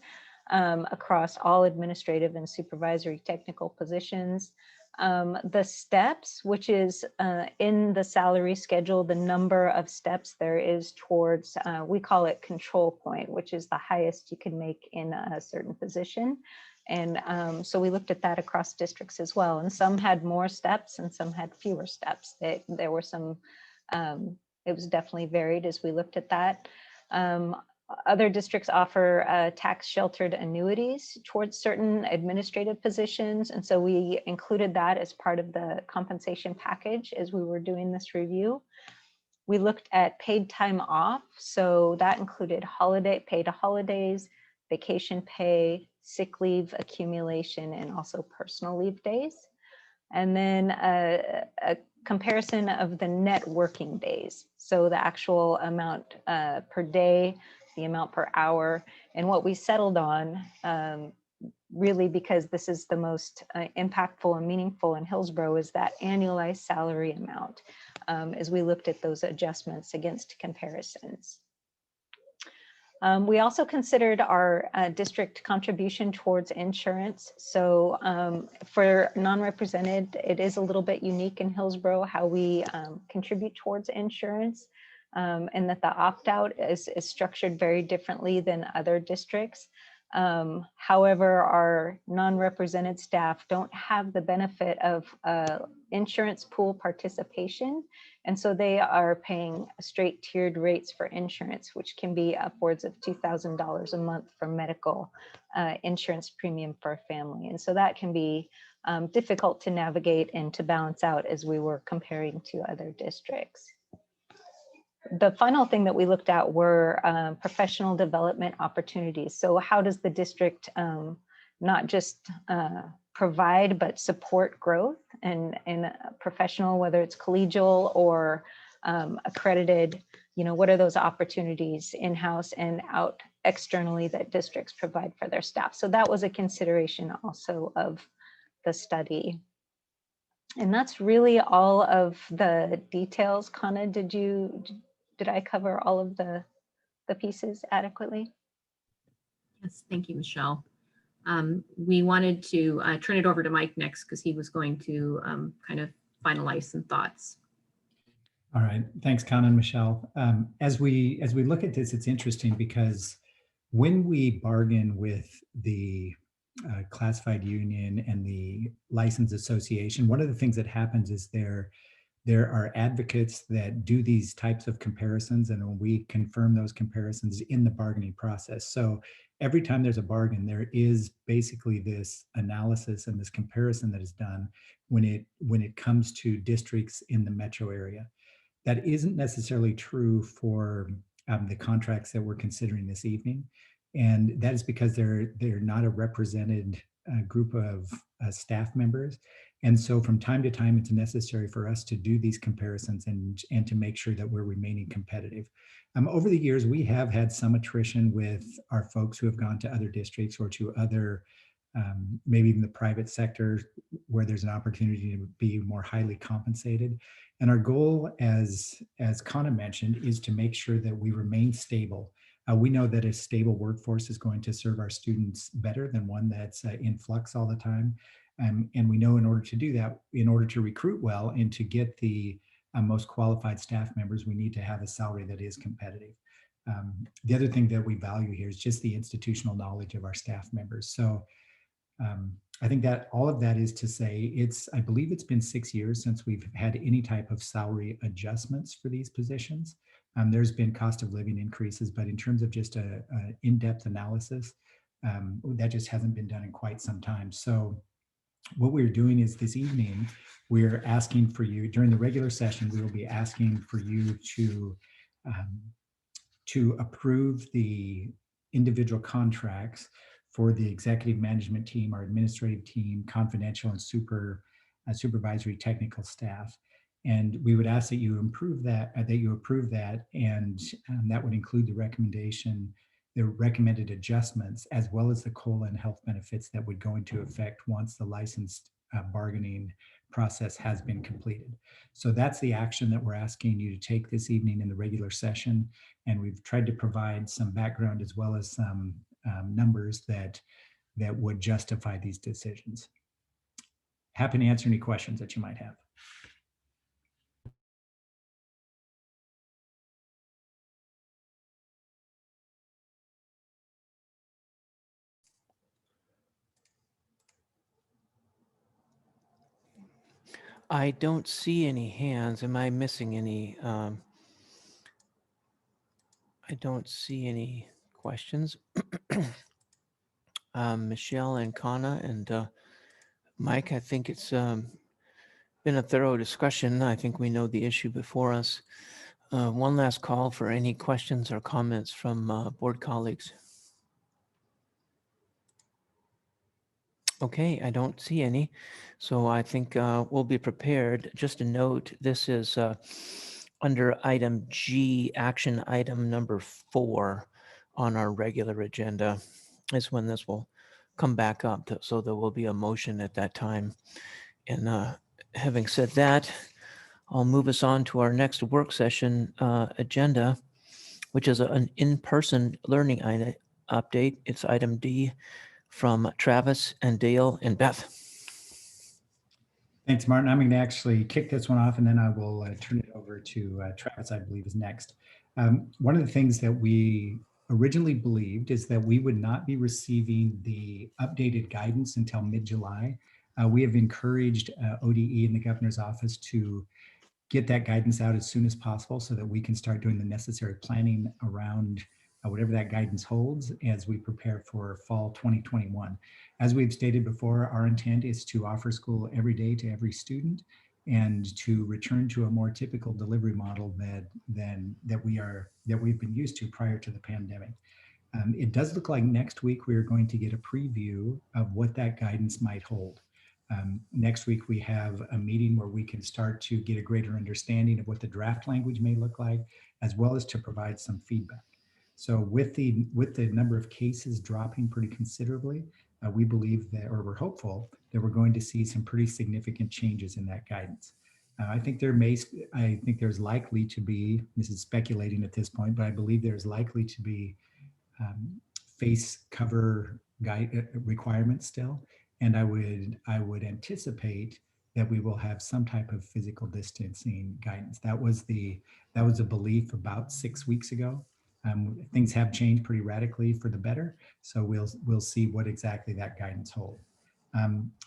across all administrative and supervisory technical positions. The steps, which is in the salary schedule, the number of steps there is towards, we call it control point, which is the highest you can make in a certain position. And so we looked at that across districts as well. And some had more steps and some had fewer steps. There were some, it was definitely varied as we looked at that. Other districts offer tax sheltered annuities towards certain administrative positions. And so we included that as part of the compensation package as we were doing this review. We looked at paid time off. So that included paid holidays, vacation pay, sick leave accumulation, and also personal leave days. And then a comparison of the net working days. So the actual amount per day, the amount per hour, and what we settled on, really because this is the most impactful and meaningful in Hillsboro, is that annualized salary amount as we looked at those adjustments against comparisons. We also considered our district contribution towards insurance. So for non-represented, it is a little bit unique in Hillsboro how we contribute towards insurance, and that the opt-out is structured very differently than other districts. However, our non-represented staff don't have the benefit of insurance pool participation. And so they are paying straight tiered rates for insurance, which can be upwards of $2,000 a month for medical insurance premium for a family. And so that can be difficult to navigate and to balance out as we were comparing to other districts. The final thing that we looked at were professional development opportunities. So how does the district not just provide, but support growth and professional, whether it's collegial or accredited, what are those opportunities in-house and out externally that districts provide for their staff? So that was a consideration also of the study. And that's really all of the details. Kana, did I cover all of the pieces adequately? Yes, thank you, Michelle. We wanted to turn it over to Mike next because he was going to kind of finalize some thoughts. All right, thanks, Kana and Michelle. As we look at this, it's interesting because when we bargain with the classified union and the license association, one of the things that happens is there are advocates that do these types of comparisons, and when we confirm those comparisons in the bargaining process. So every time there's a bargain, there is basically this analysis and this comparison that is done when it comes to districts in the metro area. That isn't necessarily true for the contracts that we're considering this evening. And that is because they're not a represented group of staff members. And so from time to time, it's necessary for us to do these comparisons and to make sure that we're remaining competitive. Over the years, we have had some attrition with our folks who have gone to other districts or to other, maybe even the private sector, where there's an opportunity to be more highly compensated. And our goal, as Kana mentioned, is to make sure that we remain stable. We know that a stable workforce is going to serve our students better than one that's in flux all the time. And we know in order to do that, in order to recruit well and to get the most qualified staff members, we need to have a salary that is competitive. The other thing that we value here is just the institutional knowledge of our staff members. So I think that all of that is to say, I believe it's been 6 years since we've had any type of salary adjustments for these positions. There's been cost of living increases, but in terms of just an in-depth analysis, that just hasn't been done in quite some time. So what we're doing is this evening, we're asking for you, during the regular session, we will be asking for you to approve the individual contracts for the executive management team, our administrative team, confidential and supervisory technical staff. And we would ask that you approve that, and that would include the recommended adjustments, as well as the COLA and health benefits that would go into effect once the licensed bargaining process has been completed. So that's the action that we're asking you to take this evening in the regular session. And we've tried to provide some background as well as some numbers that would justify these decisions. Happy to answer any questions that you might have. I don't see any hands. Am I missing any? I don't see any questions. Michelle and Kana and Mike, I think it's been a thorough discussion. I think we know the issue before us. One last call for any questions or comments from board colleagues. Okay, I don't see any. So I think we'll be prepared. Just a note, this is under item G, action item number 4 on our regular agenda is when this will come back up. So there will be a motion at that time. And having said that, I'll move us on to our next work session agenda, which is an in-person learning update. It's item D from Travis and Dale and Beth. Thanks, Martin. I'm going to actually kick this one off, and then I will turn it over to Travis, I believe is next. One of the things that we originally believed is that we would not be receiving the updated guidance until mid-July. We have encouraged ODE and the governor's office to get that guidance out as soon as possible so that we can start doing the necessary planning around whatever that guidance holds as we prepare for fall 2021. As we've stated before, our intent is to offer school every day to every student and to return to a more typical delivery model that we've been used to prior to the pandemic. It does look like next week we are going to get a preview of what that guidance might hold. Next week, we have a meeting where we can start to get a greater understanding of what the draft language may look like, as well as to provide some feedback. So with the number of cases dropping pretty considerably, we believe that, or we're hopeful that we're going to see some pretty significant changes in that guidance. I think there's likely to be, this is speculating at this point, but I believe there's likely to be face cover requirements still. And I would anticipate that we will have some type of physical distancing guidance. That was a belief about 6 weeks ago. Things have changed pretty radically for the better. So we'll see what exactly that guidance holds.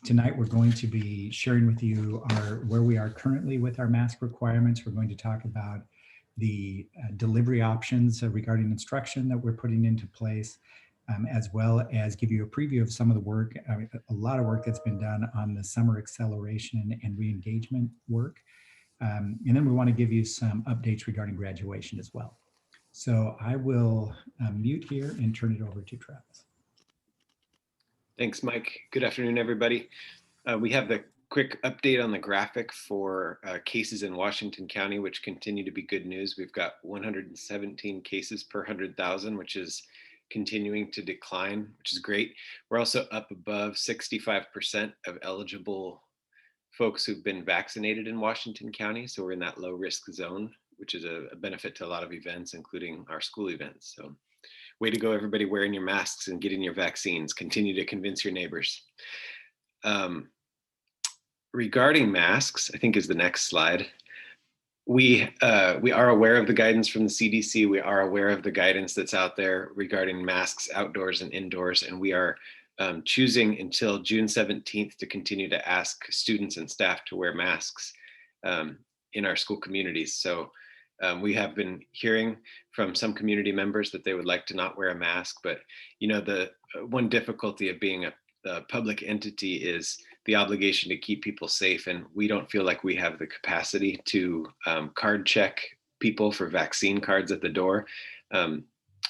Tonight, we're going to be sharing with you where we are currently with our mask requirements. We're going to talk about the delivery options regarding instruction that we're putting into place, as well as give you a preview of some of the work, a lot of work that's been done on the summer acceleration and re-engagement work. And then we want to give you some updates regarding graduation as well. So I will mute here and turn it over to Travis. Thanks, Mike. Good afternoon, everybody. We have the quick update on the graphic for cases in Washington County, which continue to be good news. We've got 117 cases per 100,000, which is continuing to decline, which is great. We're also up above 65% of eligible folks who've been vaccinated in Washington County. So we're in that low risk zone, which is a benefit to a lot of events, including our school events. So way to go, everybody, wearing your masks and getting your vaccines. Continue to convince your neighbors. Regarding masks, I think is the next slide. We are aware of the guidance from the CDC. We are aware of the guidance that's out there regarding masks outdoors and indoors, and we are choosing until June 17th to continue to ask students and staff to wear masks in our school communities. So we have been hearing from some community members that they would like to not wear a mask, but you know, the one difficulty of being a public entity is the obligation to keep people safe, and we don't feel like we have the capacity to card check people for vaccine cards at the door. I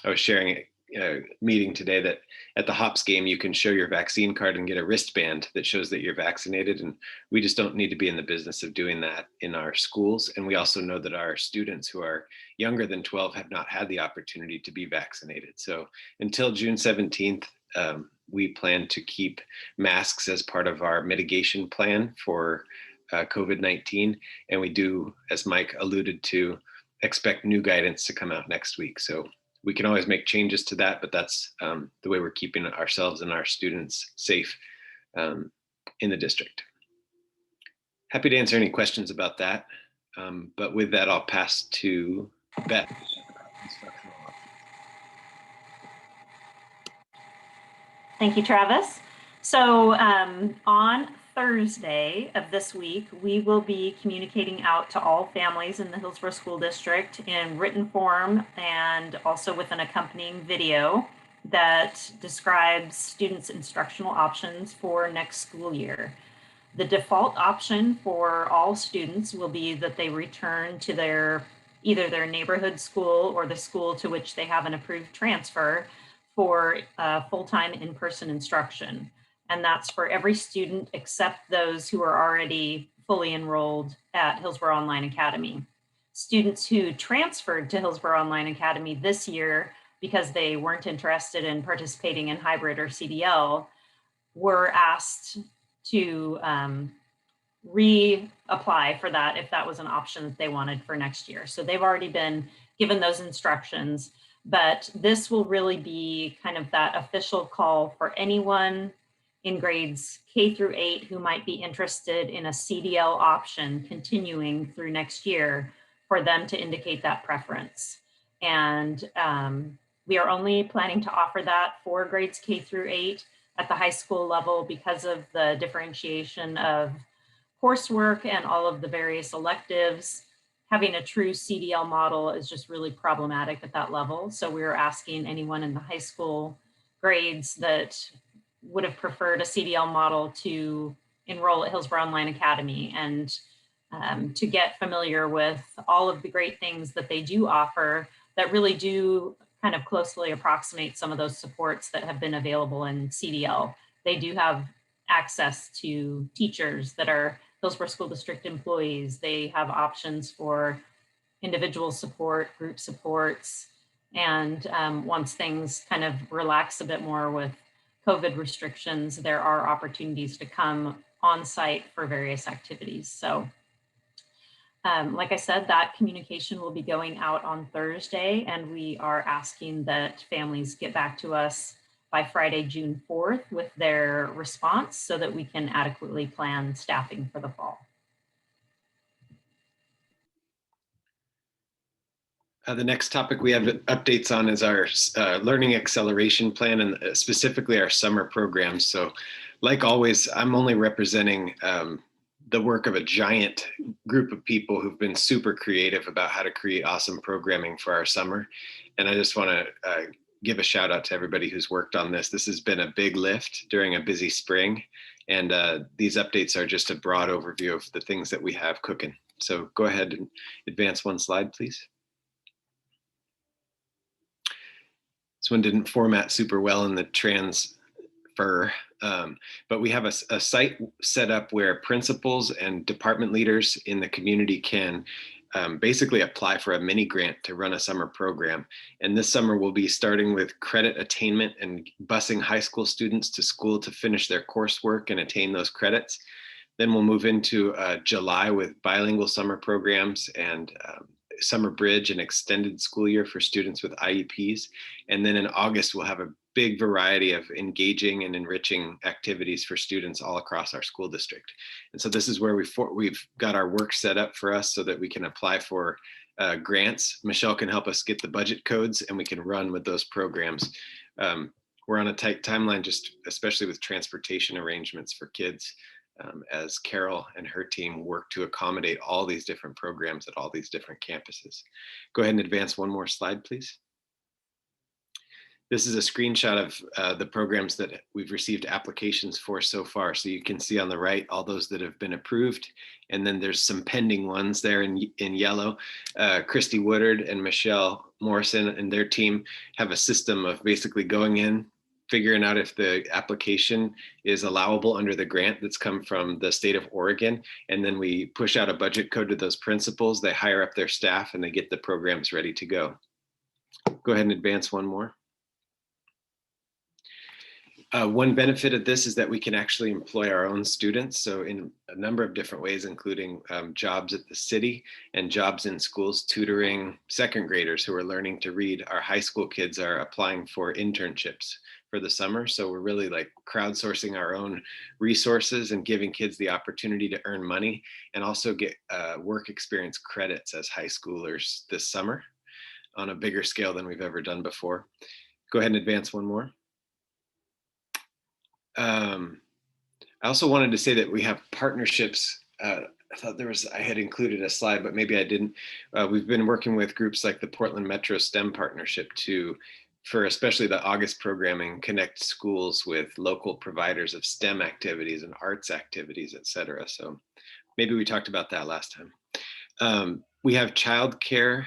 was sharing a meeting today that at the Hops game, you can show your vaccine card and get a wristband that shows that you're vaccinated. And we just don't need to be in the business of doing that in our schools. And we also know that our students who are younger than 12 have not had the opportunity to be vaccinated. So until June 17th, we plan to keep masks as part of our mitigation plan for COVID-19. And we do, as Mike alluded to, expect new guidance to come out next week. So we can always make changes to that, but that's the way we're keeping ourselves and our students safe in the district. Happy to answer any questions about that. But with that, I'll pass to Beth. Instructional Options. Thank you, Travis. So on Thursday of this week, we will be communicating out to all families in the Hillsboro School District in written form and also with an accompanying video that describes students' instructional options for next school year. The default option for all students will be that they return to either their neighborhood school or the school to which they have an approved transfer for full-time in-person instruction. And that's for every student except those who are already fully enrolled at Hillsboro Online Academy. Students who transferred to Hillsboro Online Academy this year because they weren't interested in participating in hybrid or CDL were asked to reapply for that if that was an option that they wanted for next year. So they've already been given those instructions, but this will really be kind of that official call for anyone in grades K through 8 who might be interested in a CDL option continuing through next year for them to indicate that preference. And we are only planning to offer that for grades K through 8 at the high school level because of the differentiation of coursework and all of the various electives. Having a true CDL model is just really problematic at that level. So we are asking anyone in the high school grades that would have preferred a CDL model to enroll at Hillsboro Online Academy and to get familiar with all of the great things that they do offer that really do kind of closely approximate some of those supports that have been available in CDL. They do have access to teachers that are Hillsboro School District employees. They have options for individual support, group supports, and once things kind of relax a bit more with COVID restrictions, there are opportunities to come on site for various activities. So like I said, that communication will be going out on Thursday, and we are asking that families get back to us by Friday, June 4th with their response so that we can adequately plan staffing for the fall. The next topic we have updates on is our learning acceleration plan and specifically our summer programs. So like always, I'm only representing the work of a giant group of people who've been super creative about how to create awesome programming for our summer. And I just want to give a shout out to everybody who's worked on this. This has been a big lift during a busy spring. And these updates are just a broad overview of the things that we have cooking. So go ahead and advance one slide, please. This one didn't format super well in the transfer, but we have a site set up where principals and department leaders in the community can basically apply for a mini grant to run a summer program. And this summer we'll be starting with credit attainment and busing high school students to school to finish their coursework and attain those credits. Then we'll move into July with bilingual summer programs and summer bridge and extended school year for students with IEPs. And then in August, we'll have a big variety of engaging and enriching activities for students all across our school district. And so this is where we've got our work set up for us so that we can apply for grants. Michelle can help us get the budget codes and we can run with those programs. We're on a tight timeline, just especially with transportation arrangements for kids. As Carol and her team work to accommodate all these different programs at all these different campuses. Go ahead and advance one more slide, please. This is a screenshot of the programs that we've received applications for so far. So you can see on the right, all those that have been approved. And then there's some pending ones there in yellow. Christy Woodard and Michelle Morrison and their team have a system of basically going in, figuring out if the application is allowable under the grant that's come from the state of Oregon. And then we push out a budget code to those principals. They hire up their staff and they get the programs ready to go. Go ahead and advance one more. One benefit of this is that we can actually employ our own students. So in a number of different ways, including jobs at the city and jobs in schools, tutoring second graders who are learning to read. Our high school kids are applying for internships for the summer. So we're really like crowdsourcing our own resources and giving kids the opportunity to earn money and also get work experience credits as high schoolers this summer on a bigger scale than we've ever done before. Go ahead and advance one more. I also wanted to say that we have partnerships. I thought I had included a slide, but maybe I didn't. We've been working with groups like the Portland Metro STEM Partnership for especially the August programming, connect schools with local providers of STEM activities and arts activities, et cetera. So maybe we talked about that last time. We have childcare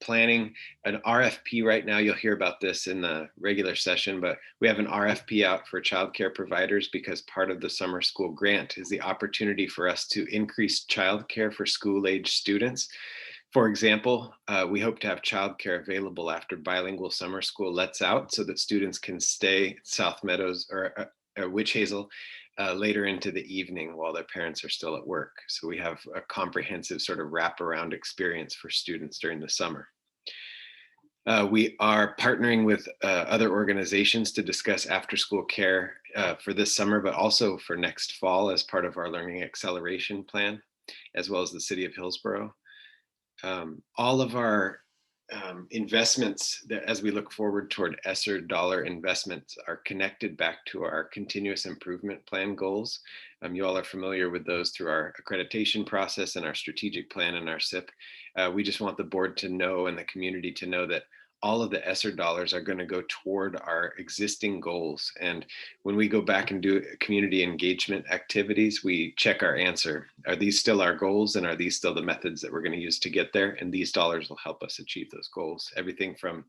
planning, an RFP right now. You'll hear about this in the regular session, but we have an RFP out for childcare providers because part of the summer school grant is the opportunity for us to increase childcare for school-age students. For example, we hope to have childcare available after bilingual summer school lets out so that students can stay at South Meadows or Witch Hazel later into the evening while their parents are still at work. So we have a comprehensive sort of wraparound experience for students during the summer. We are partnering with other organizations to discuss after-school care for this summer, but also for next fall as part of our learning acceleration plan, as well as the city of Hillsboro. All of our investments that as we look forward toward ESSER dollar investments are connected back to our continuous improvement plan goals. You all are familiar with those through our accreditation process and our strategic plan and our SIP. We just want the board to know and the community to know that all of the ESSER dollars are going to go toward our existing goals. And when we go back and do community engagement activities, we check our answer. Are these still our goals? And are these still the methods that we're going to use to get there? And these dollars will help us achieve those goals. Everything from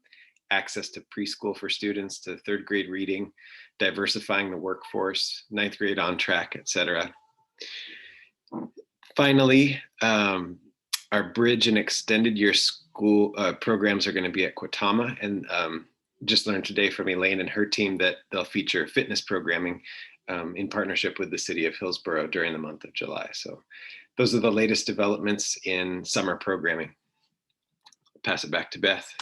access to preschool for students to third grade reading, diversifying the workforce, ninth grade on track, et cetera. Finally, our bridge and extended year school programs are going to be at Quatama, and just learned today from Elaine and her team that they'll feature fitness programming in partnership with the city of Hillsboro during the month of July. So those are the latest developments in summer programming. I'll pass it back to Beth.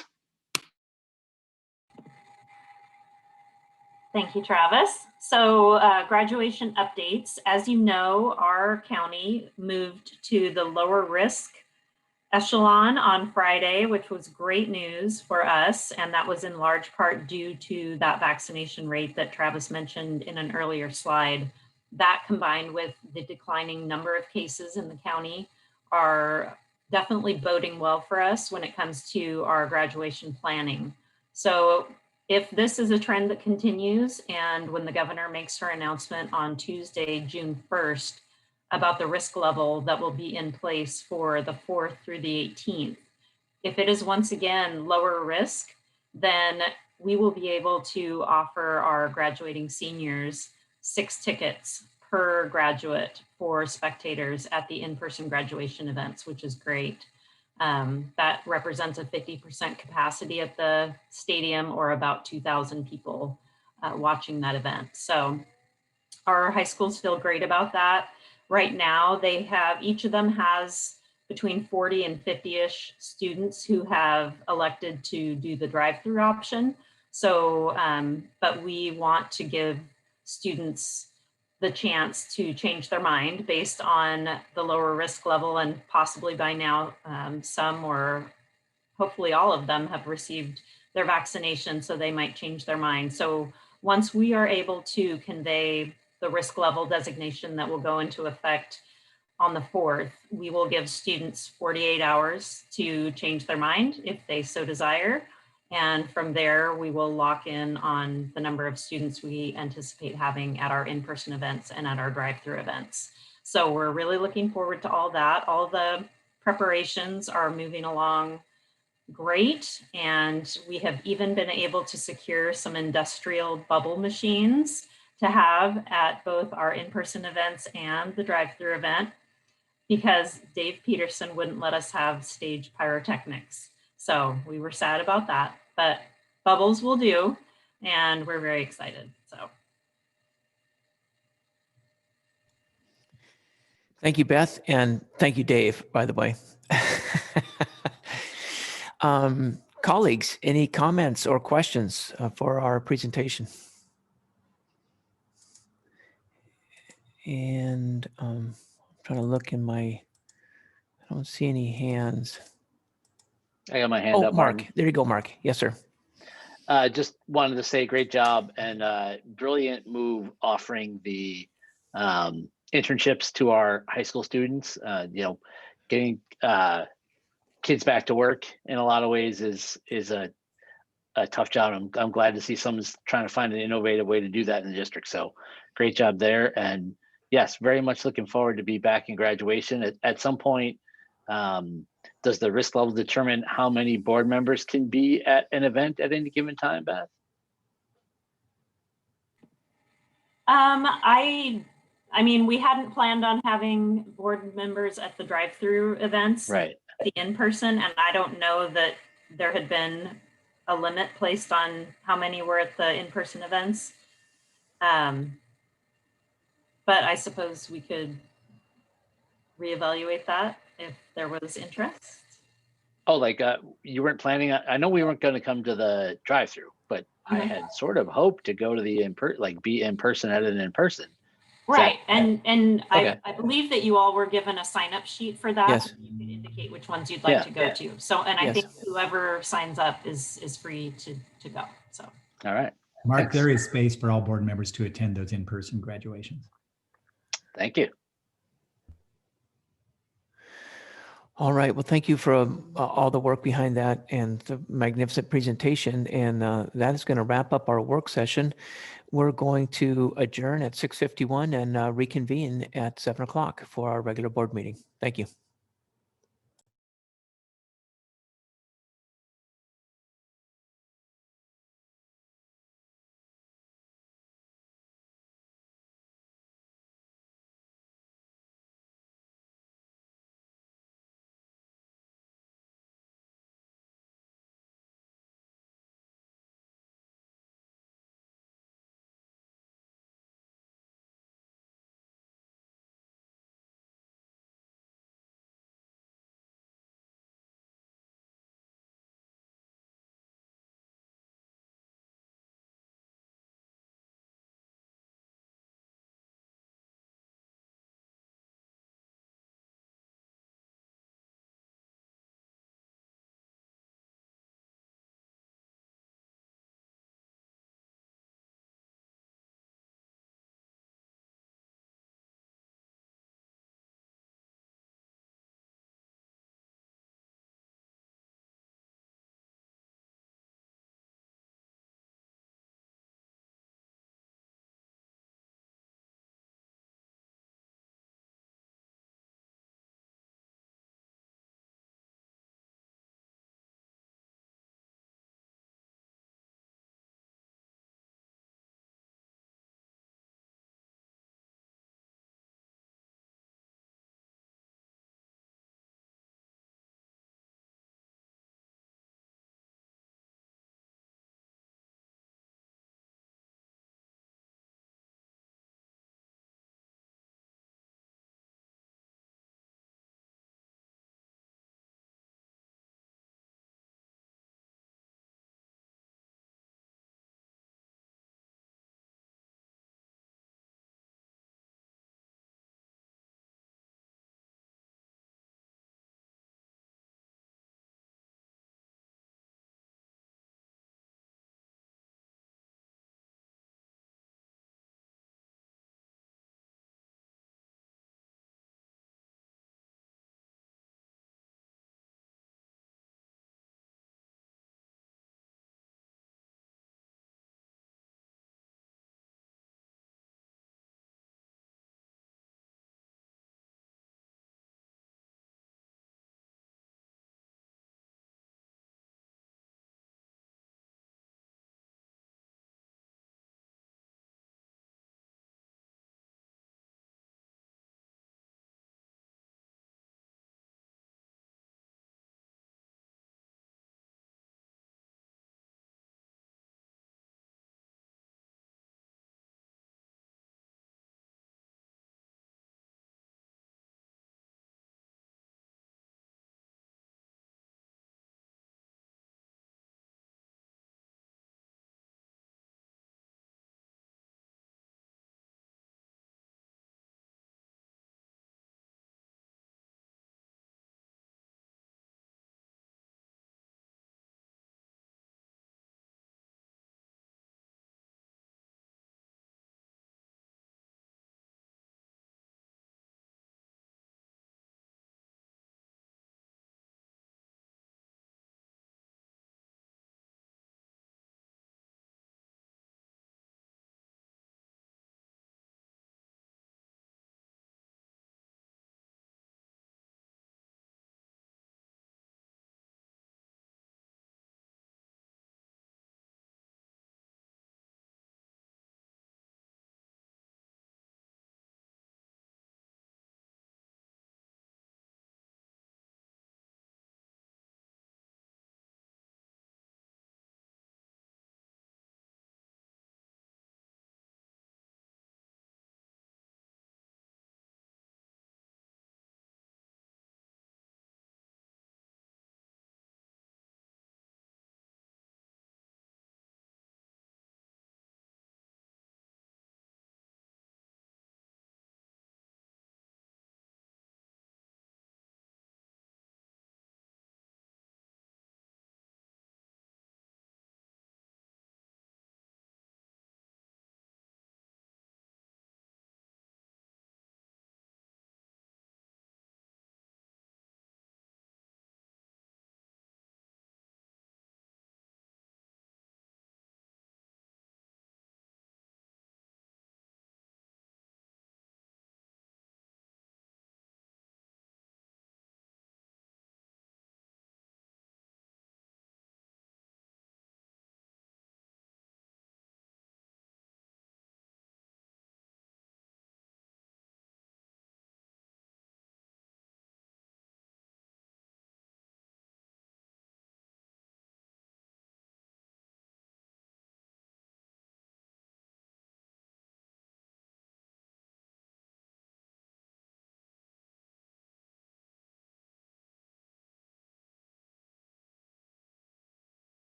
Thank you, Travis. So graduation updates. As you know, our county moved to the lower risk echelon on Friday, which was great news for us. And that was in large part due to that vaccination rate that Travis mentioned in an earlier slide. That combined with the declining number of cases in the county are definitely boding well for us when it comes to our graduation planning. So if this is a trend that continues, and when the governor makes her announcement on Tuesday, June 1st, about the risk level that will be in place for the 4th through the 18th, if it is once again lower risk, then we will be able to offer our graduating seniors 6 tickets per graduate for spectators at the in-person graduation events, which is great. That represents a 50% capacity at the stadium, or about 2,000 people watching that event. So our high schools feel great about that. Right now, they have, each of them has between 40 and 50-ish students who have elected to do the drive-through option. So, but we want to give students the chance to change their mind based on the lower risk level, and possibly by now some, or hopefully all of them, have received their vaccination, so they might change their mind. So once we are able to convey the risk level designation that will go into effect on the 4th, we will give students 48 hours to change their mind if they so desire. And from there, we will lock in on the number of students we anticipate having at our in-person events and at our drive-through events. So we're really looking forward to all that. All the preparations are moving along great. And we have even been able to secure some industrial bubble machines to have at both our in-person events and the drive-through event, because Dave Peterson wouldn't let us have stage pyrotechnics. So we were sad about that, but bubbles will do, and we're very excited. So Thank you, Beth, and thank you, Dave, by the way. Colleagues, any comments or questions for our presentation? And I'm trying to look in my, I don't see any hands. I got my hand Oh, up, Mark, Martin. there you go, Mark. Yes, sir. Just wanted to say great job and brilliant move offering the internships to our high school students. Getting kids back to work in a lot of ways is a tough job. I'm glad to see someone's trying to find an innovative way to do that in the district. So great job there. And yes, very much looking forward to be back in graduation. At some point, does the risk level determine how many board members can be at an event at any given time, Beth? I mean, we hadn't planned on having board members at the drive-through events, Right. The in-person, and I don't know that there had been a limit placed on how many were at the in-person events. But I suppose we could reevaluate that if there was interest. Oh, like you weren't planning on, I know we weren't going to come to the drive-through, but I had sort of hoped to go to the be in person at an in-person. Right. And okay. I believe that you all were given a sign-up sheet for that. Yes. You could indicate which ones you'd like to go to. So, and I Yes. think whoever signs up is free to go. So. All right. Mark, Thanks. there is space for all board members to attend those in-person graduations. Thank you. All right. Well, thank you for all the work behind that and the magnificent presentation. And that is going to wrap up our work session. We're going to adjourn at 6:51 and reconvene at 7 o'clock for our regular board meeting. Thank you.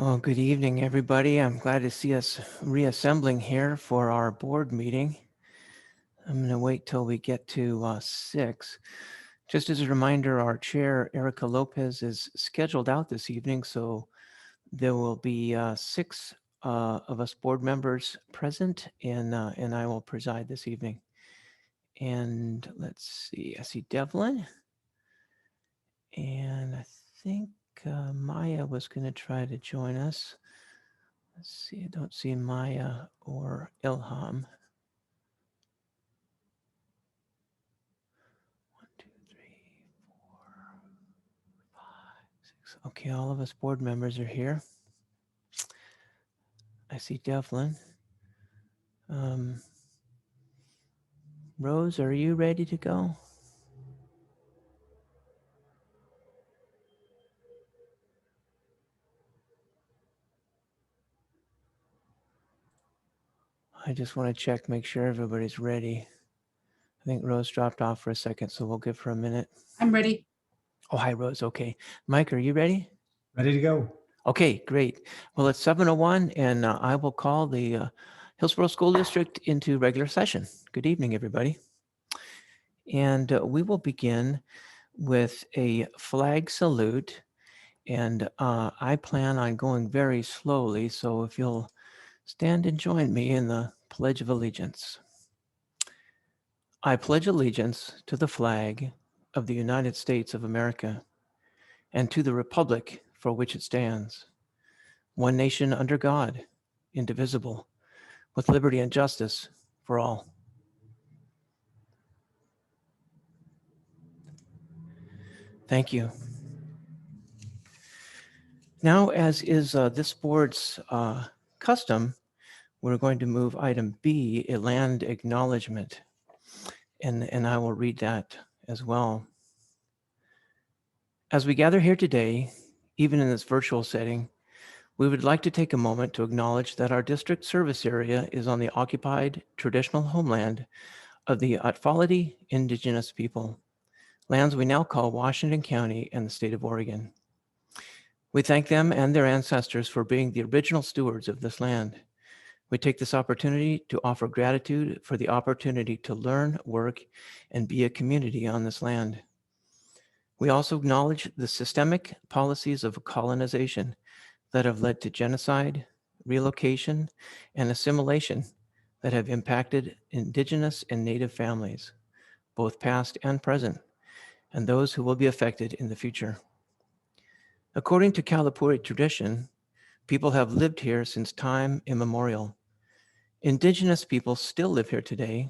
Well, good evening, everybody. I'm glad to see us reassembling here for our board meeting. I'm going to wait till we get to 6. Just as a reminder, our chair, Erica Lopez, is scheduled out this evening, so there will be 6 of us board members present, and I will preside this evening. And let's see, I see Devlin, and I think Maya was going to try to join us. Let's see, I don't see Maya or Ilham. 1, 2, 3, 4, 5, 6. Okay, all of us board members are here. I see Devlin. Rose, are you ready to go? I just want to check, make sure everybody's ready. I think Rose dropped off for a second, so we'll give her a minute. I'm ready. Oh, hi, Rose. Okay. Mike, are you ready? Ready to go. Okay, great. Well, it's 7:01, and I will call the Hillsboro School District into regular session. Good evening, everybody. And we will begin with a flag salute. And I plan on going very slowly, so if you'll stand and join me in the Pledge of Allegiance. I pledge allegiance to the flag of the United States of America and to the republic for which it stands, one nation under God, indivisible, with liberty and justice for all. Thank you. Now, as is this board's custom, we're going to move item B, a land acknowledgement, and I will read that as well. As we gather here today, even in this virtual setting, we would like to take a moment to acknowledge that our district service area is on the occupied traditional homeland of the Atfaladi Indigenous people, lands we now call Washington County and the state of Oregon. We thank them and their ancestors for being the original stewards of this land. We take this opportunity to offer gratitude for the opportunity to learn, work, and be a community on this land. We also acknowledge the systemic policies of colonization that have led to genocide, relocation, and assimilation that have impacted Indigenous and Native families, both past and present, and those who will be affected in the future. According to Kalapuri tradition, people have lived here since time immemorial. Indigenous people still live here today,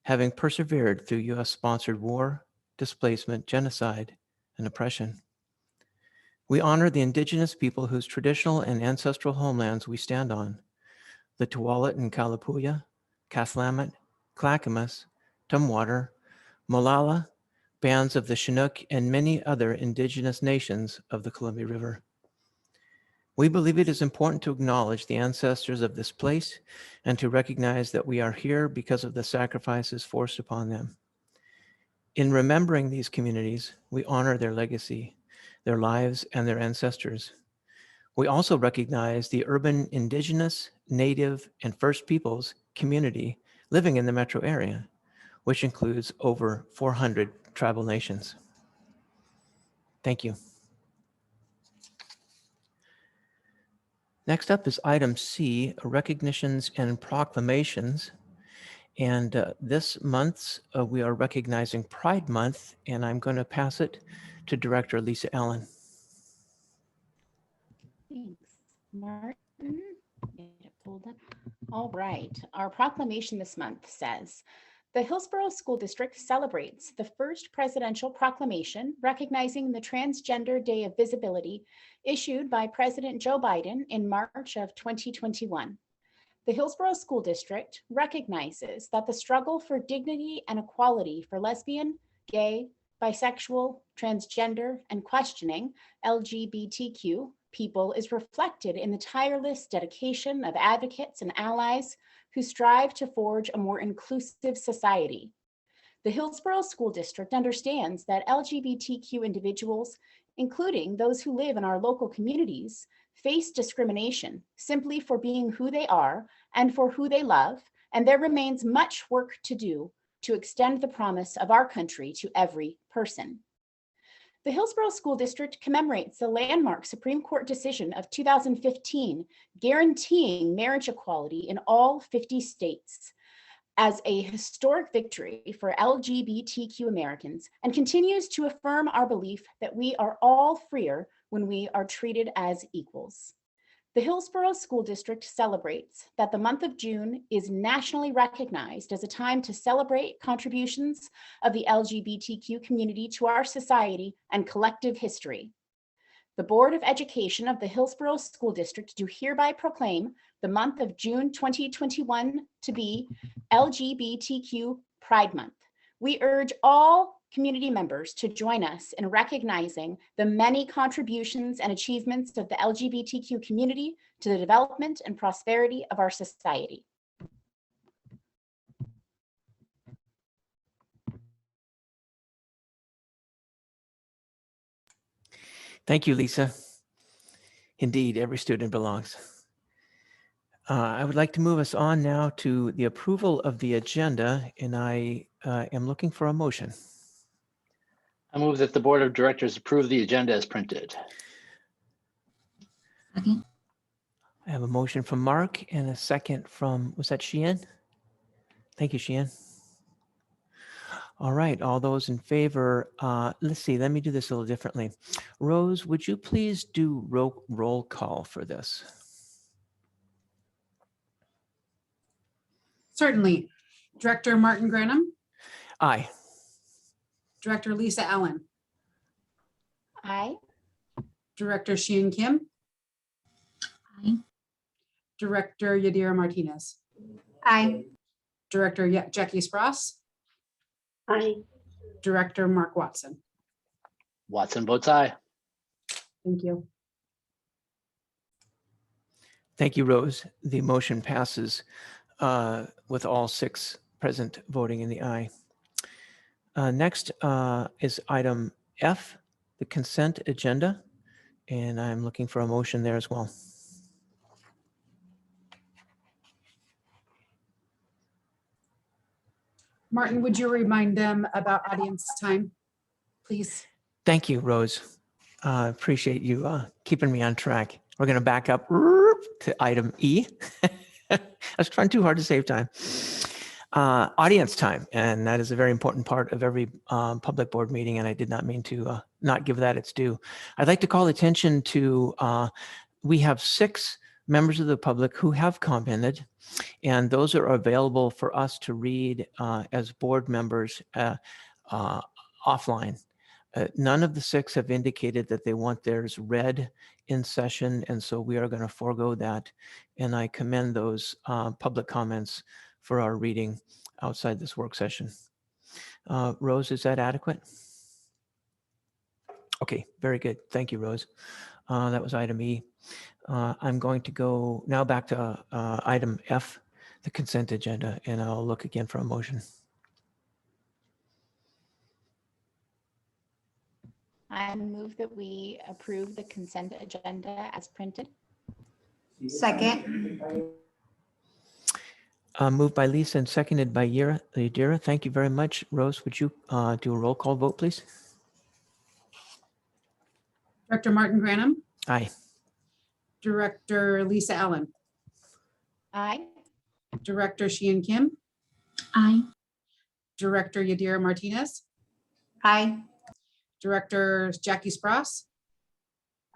having persevered through US-sponsored war, displacement, genocide, and oppression. We honor the Indigenous people whose traditional and ancestral homelands we stand on, the Tuwalat and Kalapuya, Kathlamet, Clackamas, Tumwater, Molalla, bands of the Chinook, and many other Indigenous nations of the Columbia River. We believe it is important to acknowledge the ancestors of this place and to recognize that we are here because of the sacrifices forced upon them. In remembering these communities, we honor their legacy, their lives, and their ancestors. We also recognize the urban Indigenous, Native, and First Peoples community living in the metro area, which includes over 400 tribal nations. Thank you. Next up is item C, recognitions and proclamations. And this month, we are recognizing Pride Month, and I'm going to pass it to Director Lisa Allen. Thanks, Martin. Get it pulled up. All right. Our proclamation this month says, the Hillsboro School District celebrates the first presidential proclamation recognizing the Transgender Day of Visibility issued by President Joe Biden in March of 2021. The Hillsboro School District recognizes that the struggle for dignity and equality for lesbian, gay, bisexual, transgender, and questioning LGBTQ people is reflected in the tireless dedication of advocates and allies who strive to forge a more inclusive society. The Hillsboro School District understands that LGBTQ individuals, including those who live in our local communities, face discrimination simply for being who they are and for who they love, and there remains much work to do to extend the promise of our country to every person. The Hillsboro School District commemorates the landmark Supreme Court decision of 2015, guaranteeing marriage equality in all 50 states as a historic victory for LGBTQ Americans, and continues to affirm our belief that we are all freer when we are treated as equals. The Hillsboro School District celebrates that the month of June is nationally recognized as a time to celebrate contributions of the LGBTQ community to our society and collective history. The Board of Education of the Hillsboro School District do hereby proclaim the month of June 2021 to be LGBTQ Pride Month. We urge all community members to join us in recognizing the many contributions and achievements of the LGBTQ community to the development and prosperity of our society. Thank you, Lisa. Indeed, every student belongs. I would like to move us on now to the approval of the agenda, and I am looking for a motion. I move that the Board of Directors approve the agenda as printed. Okay. I have a motion from Mark and a second from, was that Sheehan? Thank you, Sheehan. All right, all those in favor, let's see, let me do this a little differently. Rose, would you please do roll call for this? Certainly. Director Martin Granum, Aye. Director Lisa Allen, Aye. Director Sheehan Kim, Aye. Director Yadira Martinez, Aye. Director Jackie Spross, Aye. Director Mark Watson. Watson votes aye. Thank you. Thank you, Rose. The motion passes with all 6 present voting in the aye. Next is item F, the consent agenda, and I'm looking for a motion there as well. Martin, would you remind them about audience time, please? Thank you, Rose. Appreciate you keeping me on track. We're going to back up to item E. I was trying too hard to save time. Audience time, and that is a very important part of every public board meeting, and I did not mean to not give that its due. I'd like to call attention to, we have 6 members of the public who have commented, and those are available for us to read as board members offline. None of the 6 have indicated that they want theirs read in session, and so we are going to forego that, and I commend those public comments for our reading outside this work session. Rose, is that adequate? Okay, very good. Thank you, Rose. That was item E. I'm going to go now back to item F, the consent agenda, and I'll look again for a motion. I move that we approve the consent agenda as printed. Second. Moved by Lisa and seconded by Yadira. Thank you very much. Rose, would you do a roll call vote, please? Director Martin Granum, Aye. Director Lisa Allen, Aye. Director Sheehan Kim, Aye. Director Yadira Martinez, Aye. Director Jackie Spross,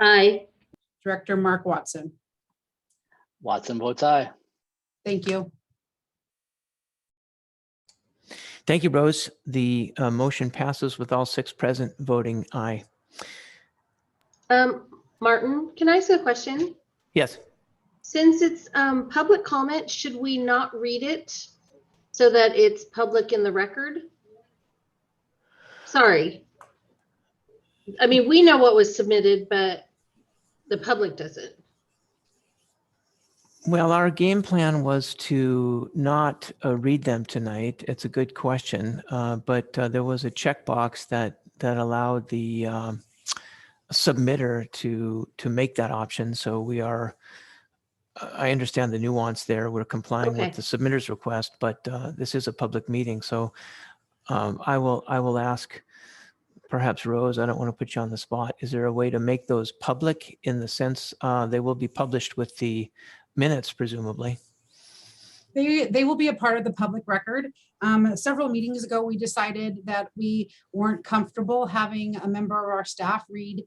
Aye. Director Mark Watson. Watson votes aye. Thank you. Thank you, Rose. The motion passes with all 6 present voting aye. Martin, can I ask a question? Yes. Since it's public comment, should we not read it so that it's public in the record? Sorry. I mean, we know what was submitted, but the public doesn't. Well, our game plan was to not read them tonight. It's a good question, but there was a checkbox that allowed the submitter to make that option. So we are, I understand the nuance there. We're complying Okay. with the submitter's request, but this is a public meeting. So I will ask perhaps Rose, I don't want to put you on the spot. Is there a way to make those public in the sense they will be published with the minutes, presumably? They will be a part of the public record. Several meetings ago, we decided that we weren't comfortable having a member of our staff read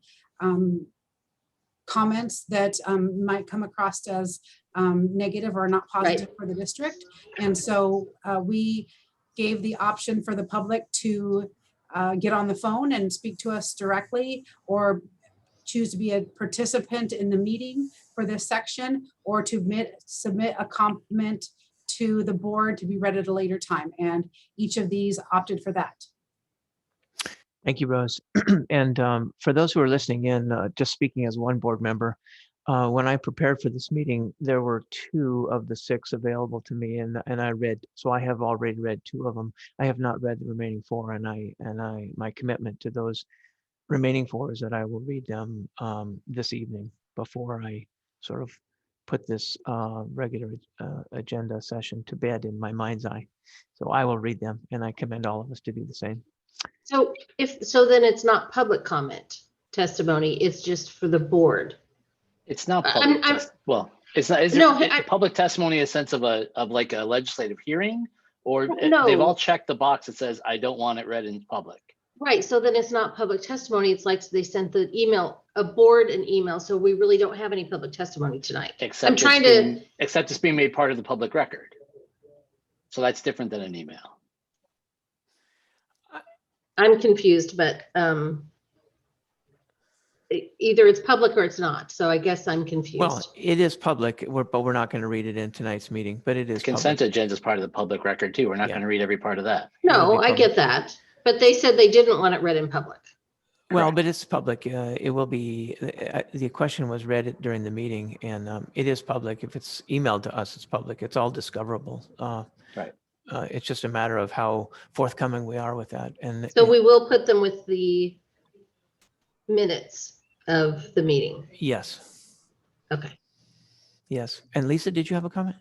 comments that might come across as negative or not positive for the district. And so we gave the option for the public to get on the phone and speak to us directly, or choose to be a participant in the meeting for this section, or to submit a comment to the board to be read at a later time. And each of these opted for that. Thank you, Rose. And for those who are listening in, just speaking as one board member, when I prepared for this meeting, there were 2 of the 6 available to me, and I read. So I have already read 2 of them. I have not read the remaining 4, and my commitment to those remaining 4 is that I will read them this evening before I sort of put this regular agenda session to bed in my mind's eye. So I will read them, and I commend all of us to do the same. So then it's not public comment testimony, it's just for the board. It's not public. Well, it's not. Is No, it public testimony in a sense of like a legislative hearing, or No. they've all checked the box that says I don't want it read in public? Right, so then it's not public testimony. It's like they sent the email, a board an email, so we really don't have any public testimony tonight. Except it's being made part of the public record. So that's different than an email. I'm confused, but either it's public or it's not. So I guess I'm confused. Well, it is public, but we're not going to read it in tonight's meeting, but it is Consent public. agenda is part of the public record too. We're not going to read every part of that. No, I get that. But they said they didn't want it read in public. Well, but it's public. It will be, the question was read during the meeting, and it is public. If it's emailed to us, it's public. It's all discoverable. Right. It's just a matter of how forthcoming we are with that. And So we will put them with the minutes of the meeting. Yes. Okay. Yes. And Lisa, did you have a comment?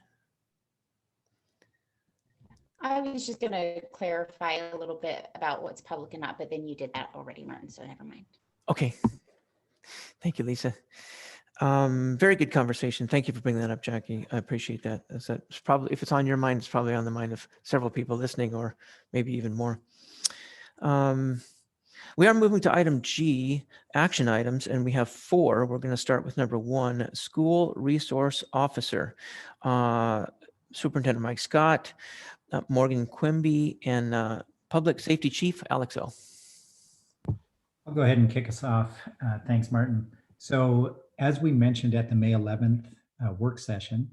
I was just going to clarify a little bit about what's public and not, but then you did that already, Martin, so never mind. Okay. Thank you, Lisa. Very good conversation. Thank you for bringing that up, Jackie. I appreciate that. It's probably, if it's on your mind, it's probably on the mind of several people listening, or maybe even more. We are moving to item G, action items, and we have 4. We're going to start with number 1, School Resource Officer. Superintendent Mike Scott, Morgan Quimby, and Public Safety Chief Alex O. I'll go ahead and kick us off. Thanks, Martin. So as we mentioned at the May 11th work session,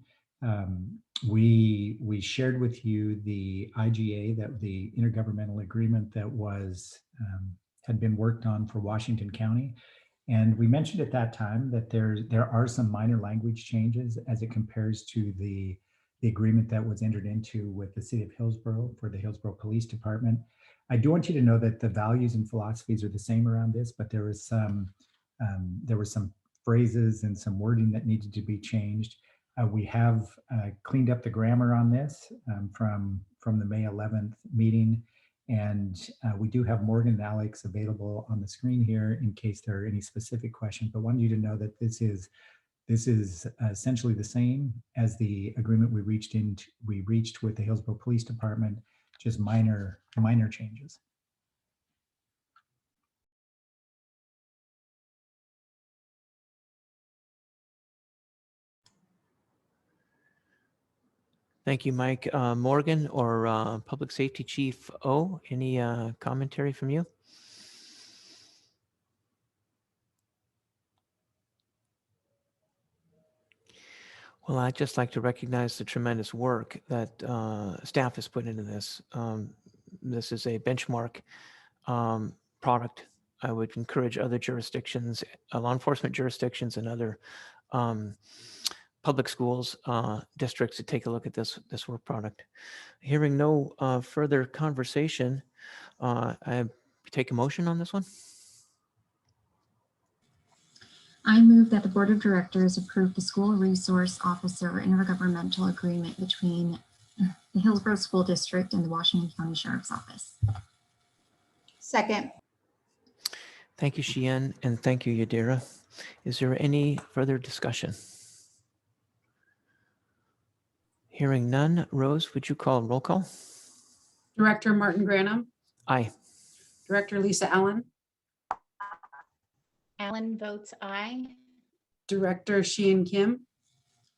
we shared with you the IGA, that the intergovernmental agreement that was had been worked on for Washington County. And we mentioned at that time that there are some minor language changes as it compares to the agreement that was entered into with the city of Hillsboro for the Hillsboro Police Department. I do want you to know that the values and philosophies are the same around this, but there were some phrases and some wording that needed to be changed. We have cleaned up the grammar on this from the May 11th meeting. And we do have Morgan and Alex available on the screen here in case there are any specific questions, but wanted you to know that this is essentially the same as the agreement we reached with the Hillsboro Police Department, just minor changes. Thank you, Mike. Morgan or Public Safety Chief O, any commentary from you? Well, I'd just like to recognize the tremendous work that staff has put into this. This is a benchmark product. I would encourage other jurisdictions, law enforcement jurisdictions, and other public schools, districts to take a look at this work product. Hearing no further conversation, I take a motion on this one. I move that the Board of Directors approve the School Resource Officer intergovernmental agreement between the Hillsboro School District and the Washington County Sheriff's Office. Second. Thank you, Sheehan, and thank you, Yadira. Is there any further discussion? Hearing none. Rose, would you call roll call? Director Martin Granum, Aye. Director Lisa Allen, Allen votes aye. Director Sheehan Kim,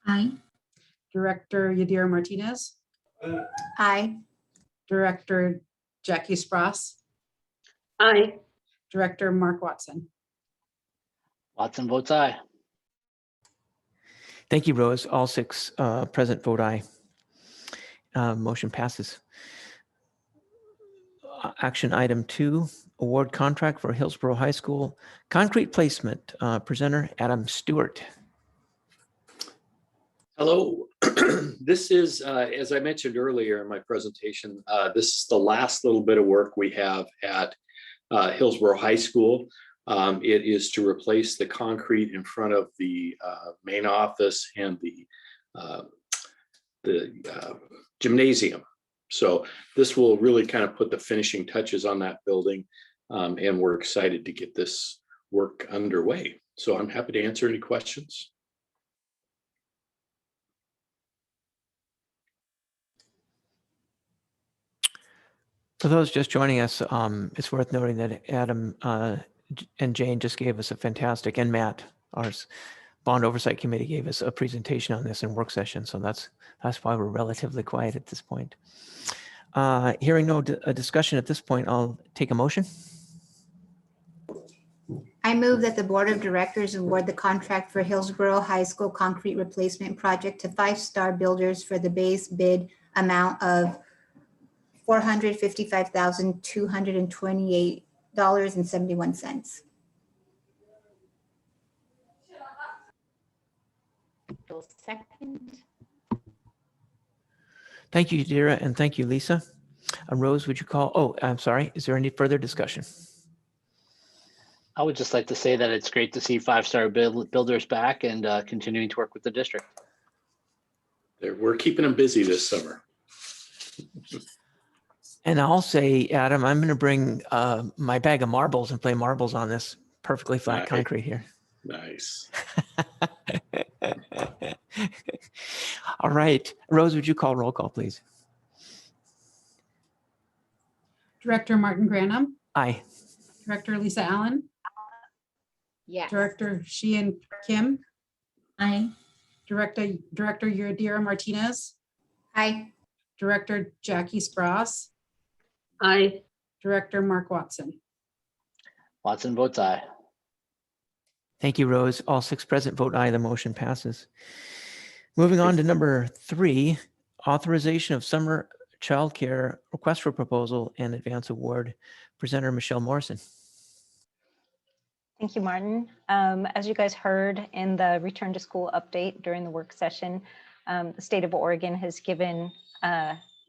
Aye. Director Yadira Martinez, Aye. Director Jackie Spross, Aye. Director Mark Watson. Watson votes aye. Thank you, Rose. All six present vote aye. Motion passes. Action item 2, award contract for Hillsboro High School concrete placement. Presenter Adam Stewart. Hello. This is, as I mentioned earlier in my presentation, this is the last little bit of work we have at Hillsboro High School. It is to replace the concrete in front of the main office and the gymnasium. So this will really kind of put the finishing touches on that building, and we're excited to get this work underway. So I'm happy to answer any questions. For those just joining us, it's worth noting that Adam and Jane just gave us a fantastic, and Matt, our Bond Oversight Committee, gave us a presentation on this in work session. So that's why we're relatively quiet at this point. Hearing no discussion at this point, I'll take a motion. I move that the Board of Directors award the contract for Hillsboro High School concrete replacement project to 5 Star Builders for the base bid amount of $455,228.71. Second. Thank you, Yadira, and thank you, Lisa. Rose, would you call? Oh, I'm sorry. Is there any further discussion? I would just like to say that it's great to see 5 Star Builders back and continuing to work with the district. We're keeping them busy this summer. And I'll say, Adam, I'm going to bring my bag of marbles and play marbles on this perfectly flat concrete here. Nice. All right. Rose, would you call roll call, please? Director Martin Granum, Aye. Director Lisa Allen, Yes. Director Sheehan Kim, Aye. Director Yadira Martinez, Aye. Director Jackie Spross, Aye. Director Mark Watson. Watson votes aye. Thank you, Rose. All 6 present vote aye. The motion passes. Moving on to number 3, authorization of summer childcare request for proposal and advance award. Presenter Michelle Morrison. Thank you, Martin. As you guys heard in the return to school update during the work session, the state of Oregon has given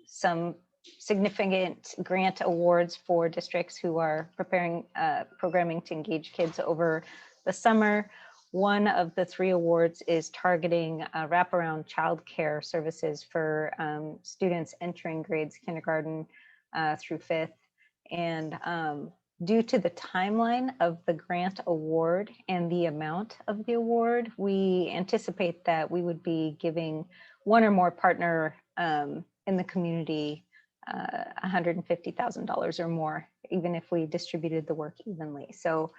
some significant grant awards for districts who are preparing programming to engage kids over the summer. One of the 3 awards is targeting wraparound childcare services for students entering grades kindergarten through 5th. And due to the timeline of the grant award and the amount of the award, we anticipate that we would be giving one or more partner in the community $150,000 or more, even if we distributed the work evenly. So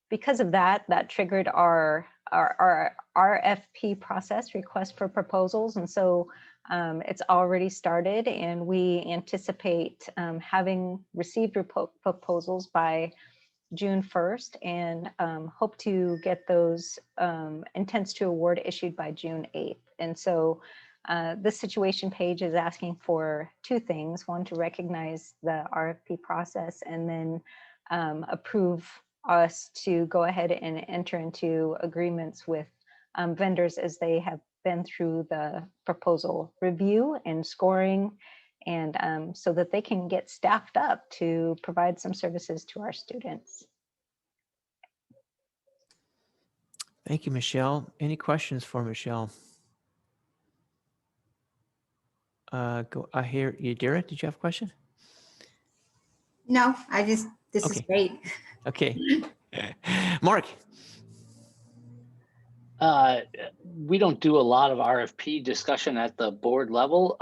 because of that, that triggered our RFP process, request for proposals. And so it's already started, and we anticipate having received proposals by June 1st and hope to get those intents to award issued by June 8th. And so this situation page is asking for 2 things. One, to recognize the RFP process, and then approve us to go ahead and enter into agreements with vendors as they have been through the proposal review and scoring, and so that they can get staffed up to provide some services to our students. Thank you, Michelle. Any questions for Michelle? I hear Yadira. Did you have a question? No, this is Okay. great. Okay. Mark. We don't do a lot of RFP discussion at the board level.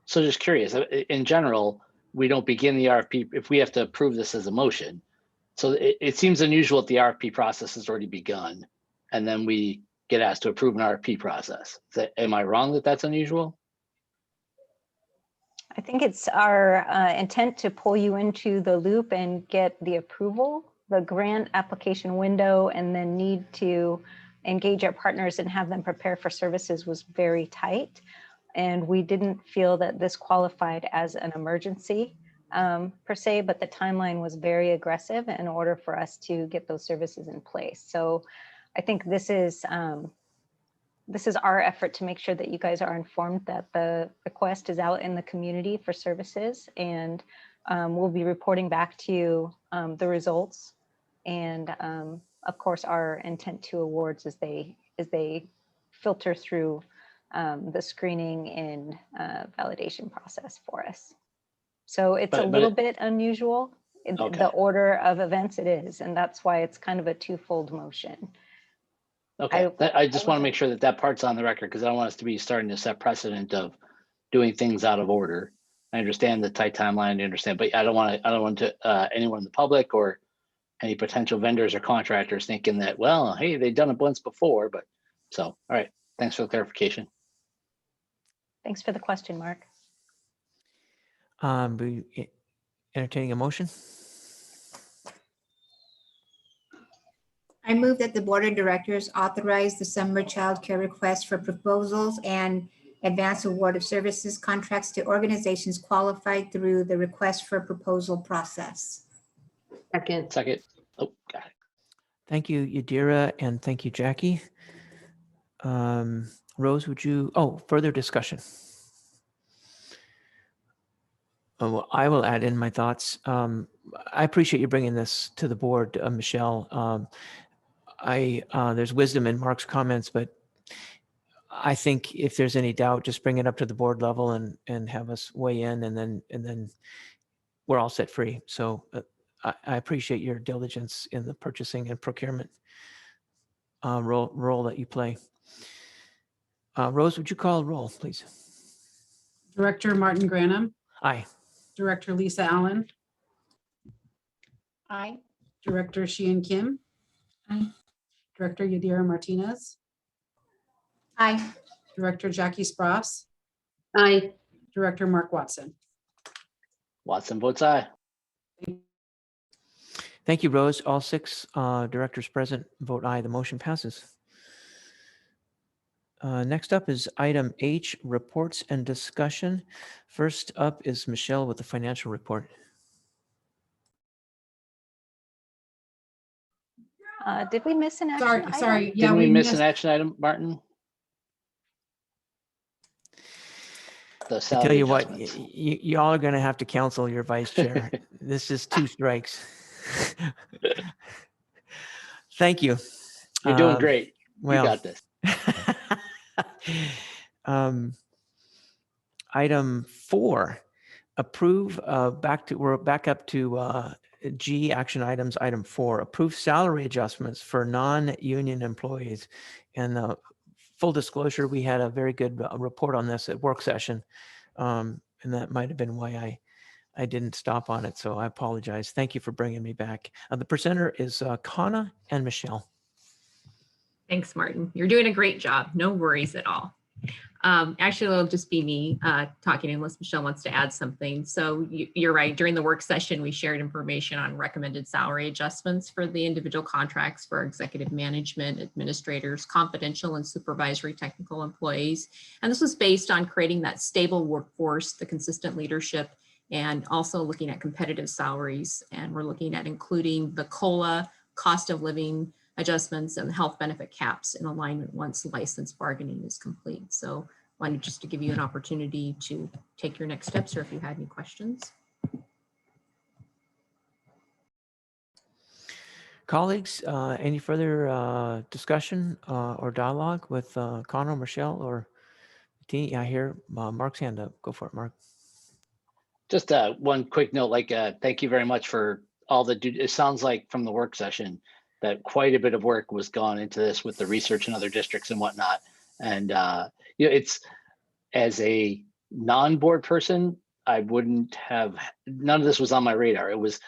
So just curious, in general, we don't begin the RFP if we have to approve this as a motion. So it seems unusual that the RFP process has already begun, and then we get asked to approve an RFP process. Am I wrong that that's unusual? I think it's our intent to pull you into the loop and get the approval, the grant application window, and then need to engage our partners and have them prepare for services was very tight. And we didn't feel that this qualified as an emergency per se, but the timeline was very aggressive in order for us to get those services in place. So I think this is our effort to make sure that you guys are informed that the request is out in the community for services, and we'll be reporting back to you the results and of course our intent to awards as they filter through the screening and validation process for us. So it's a little bit unusual. Okay. The order of events it is, and that's why it's kind of a twofold motion. Okay, I just want to make sure that that part's on the record, because I don't want us to be starting to set precedent of doing things out of order. I understand the tight timeline, I understand, but I don't want anyone in the public or any potential vendors or contractors thinking that, well, hey, they've done it once before, but so, all right, thanks for the clarification. Thanks for the question, Mark. Be entertaining a motion. I move that the Board of Directors authorize the summer child care request for proposals and advance award of services contracts to organizations qualified through the request for proposal process. Second. Oh, got it. Thank you, Yadira, and thank you, Jackie. Rose, would you, further discussion? Well, I will add in my thoughts. I appreciate you bringing this to the board, Michelle. There's wisdom in Mark's comments, but I think if there's any doubt, just bring it up to the board level and have us weigh in, and then we're all set free. So I appreciate your diligence in the purchasing and procurement role that you play. Rose, would you call a roll, please? Director Martin Granum, Aye. Director Lisa Allen, Aye. Director Sheehan Kim, Aye. Director Yadira Martinez, Aye. Director Jackie Spross, Aye. Director Mark Watson. Watson votes aye. Thank you, Rose. All 6 directors present vote aye. The motion passes. Next up is item H, reports and discussion. First up is Michelle with the financial report. Did we miss an action item? Sorry. Yeah, Didn't we miss an action item, Martin? I tell you what, y'all are going to have to counsel your vice chair. This is 2 strikes. Thank you. You're doing great. Well, you got this. Item 4, approve we're back up to G, action items. Item 4, approve salary adjustments for non-union employees. And full disclosure, we had a very good report on this at work session. And that might have been why I didn't stop on it. So I apologize. Thank you for bringing me back. The presenter is Kana and Michelle. Thanks, Martin. You're doing a great job. No worries at all. Actually, it'll just be me talking unless Michelle wants to add something. So you're right. During the work session, we shared information on recommended salary adjustments for the individual contracts for executive management, administrators, confidential and supervisory technical employees. And this was based on creating that stable workforce, the consistent leadership, and also looking at competitive salaries. And we're looking at including the COLA, cost of living adjustments, and health benefit caps in alignment once license bargaining is complete. So wanted just to give you an opportunity to take your next steps, or if you had any questions. Colleagues, any further discussion or dialogue with Connor, Michelle, or T? I hear Mark's hand up. Go for it, Mark. Just one quick note, thank you very much for all the, it sounds like from the work session that quite a bit of work was gone into this with the research in other districts and whatnot. And, it's, as a non-board person, I wouldn't have, none of this was on my radar. It was,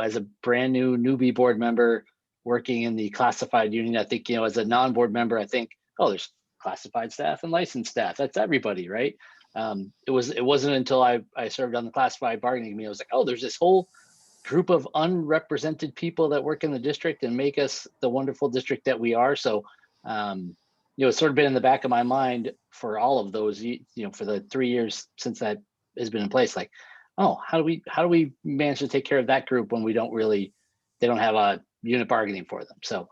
as a brand new newbie board member working in the classified union, I think, as a non-board member, I think, oh, there's classified staff and licensed staff. That's everybody, right? It wasn't until I served on the classified bargaining committee, I was like, oh, there's this whole group of unrepresented people that work in the district and make us the wonderful district that we are. So, it's sort of been in the back of my mind for all of those, for the 3 years since that has been in place. Like, oh, how do we manage to take care of that group when they don't have a unit bargaining for them? So,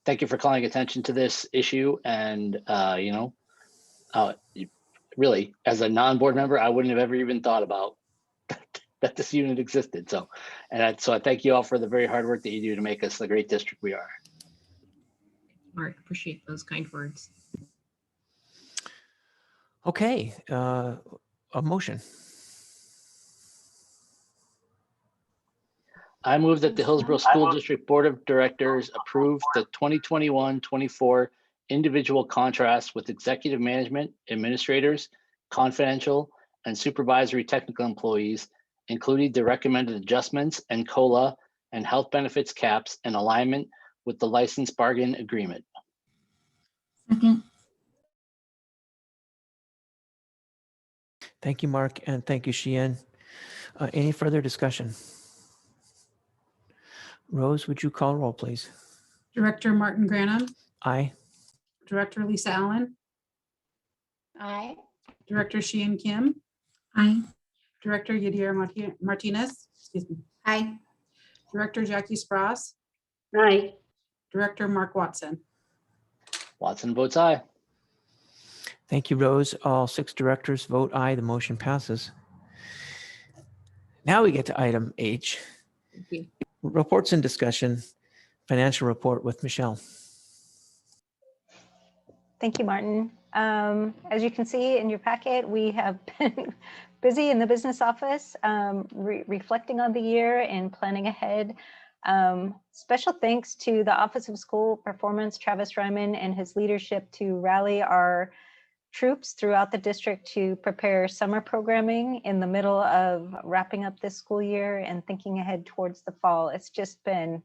thank you for calling attention to this issue. And really, as a non-board member, I wouldn't have ever even thought about that this unit existed. So, so I thank you all for the very hard work that you do to make us the great district we are. Mark, appreciate those kind words. Okay, a motion. I move that the Hillsboro School District Board of Directors approve the 2021-24 individual contracts with executive management, administrators, confidential, and supervisory technical employees, including the recommended adjustments and COLA and health benefits caps in alignment with the license bargain agreement. Second. Thank you, Mark, and thank you, Sheehan. Any further discussion? Rose, would you call roll, please? Director Martin Granum, Aye. Director Lisa Allen, Aye. Director Sheehan Kim, Aye. Director Yadier Martinez, excuse me, Aye. Director Jackie Spross, Aye. Director Mark Watson. Watson votes aye. Thank you, Rose. All 6 directors vote aye. The motion passes. Now we get to item H. Thank you. Reports and discussion. Financial report with Michelle. Thank you, Martin. As you can see in your packet, we have been busy in the business office, reflecting on the year and planning ahead. Special thanks to the Office of School Performance, Travis Ryman, and his leadership to rally our troops throughout the district to prepare summer programming in the middle of wrapping up this school year and thinking ahead towards the fall. It's just been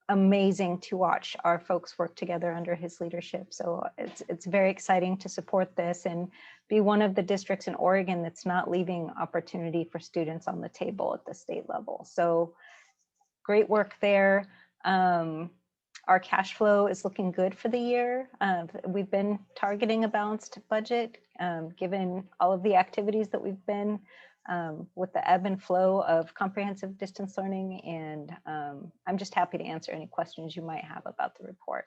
amazing to watch our folks work together under his leadership. So it's very exciting to support this and be one of the districts in Oregon that's not leaving opportunity for students on the table at the state level. So great work there. Our cash flow is looking good for the year. We've been targeting a balanced budget, given all of the activities that we've been with the ebb and flow of comprehensive distance learning. And I'm just happy to answer any questions you might have about the report.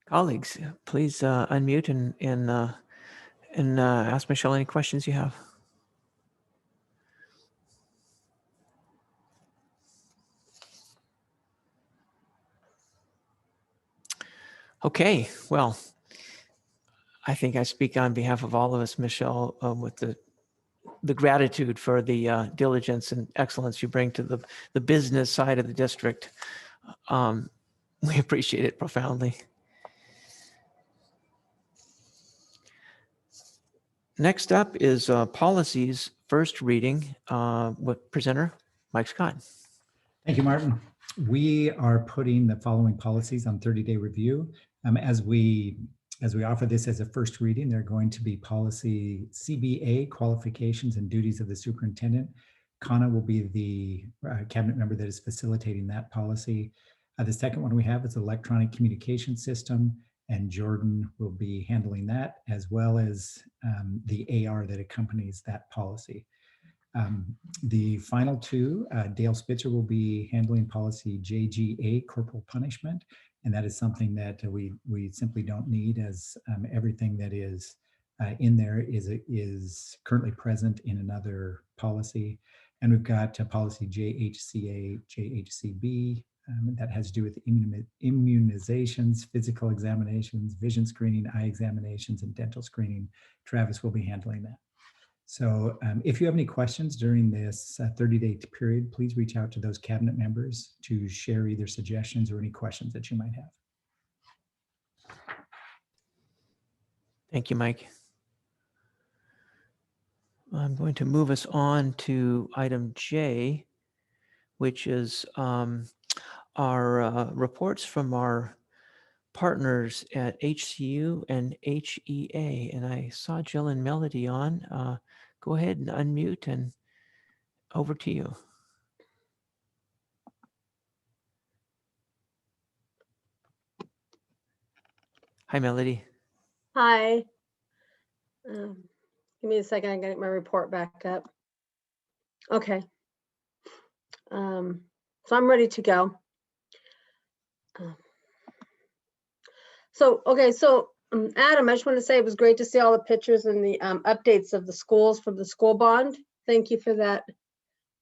Colleagues, please unmute and ask Michelle any questions you have. Okay, well, I think I speak on behalf of all of us, Michelle, with the gratitude for the diligence and excellence you bring to the business side of the district. We appreciate it profoundly. Next up is policies first reading with presenter Mike Scott. Thank you, Martin. We are putting the following policies on 30-day review. As we offer this as a first reading, they're going to be policy CBA, qualifications and duties of the superintendent. Kana will be the cabinet member that is facilitating that policy. The second one we have is electronic communication system, and Jordan will be handling that, as well as the AR that accompanies that policy. The final two, Dale Spitzer will be handling policy JGA, corporal punishment, and that is something that we simply don't need, as everything that is in there is currently present in another policy. And we've got policy JHCA, JHCB, that has to do with immunizations, physical examinations, vision screening, eye examinations, and dental screening. Travis will be handling that. So if you have any questions during this 30-day period, please reach out to those cabinet members to share either suggestions or any questions that you might have. Thank you, Mike. I'm going to move us on to item J, which is our reports from our partners at HCU and HEA. And I saw Jill and Melody on. Go ahead and unmute and over to you. Hi, Melody. Hi. Give me a second. I gotta get my report back up. Okay. So I'm ready to go. So Adam, I just want to say it was great to see all the pictures and the updates of the schools from the school bond. Thank you for that.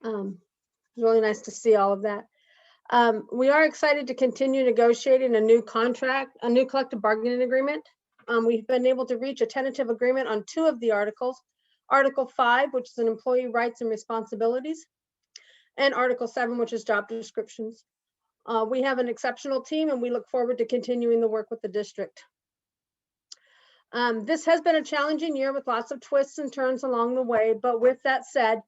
It was really nice to see all of that. We are excited to continue negotiating a new contract, a new collective bargaining agreement. We've been able to reach a tentative agreement on 2 of the articles. Article 5, which is an employee rights and responsibilities, and Article 7, which is job descriptions. We have an exceptional team and we look forward to continuing the work with the district. This has been a challenging year with lots of twists and turns along the way, but with that said,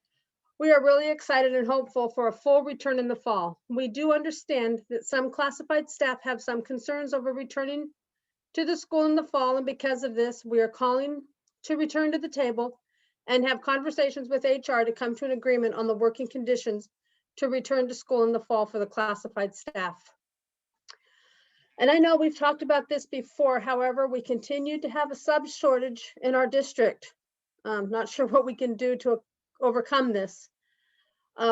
we are really excited and hopeful for a full return in the fall. We do understand that some classified staff have some concerns over returning to the school in the fall, and because of this, we are calling to return to the table and have conversations with HR to come to an agreement on the working conditions to return to school in the fall for the classified staff. And I know we've talked about this before, however, we continue to have a sub shortage in our district. Not sure what we can do to overcome this.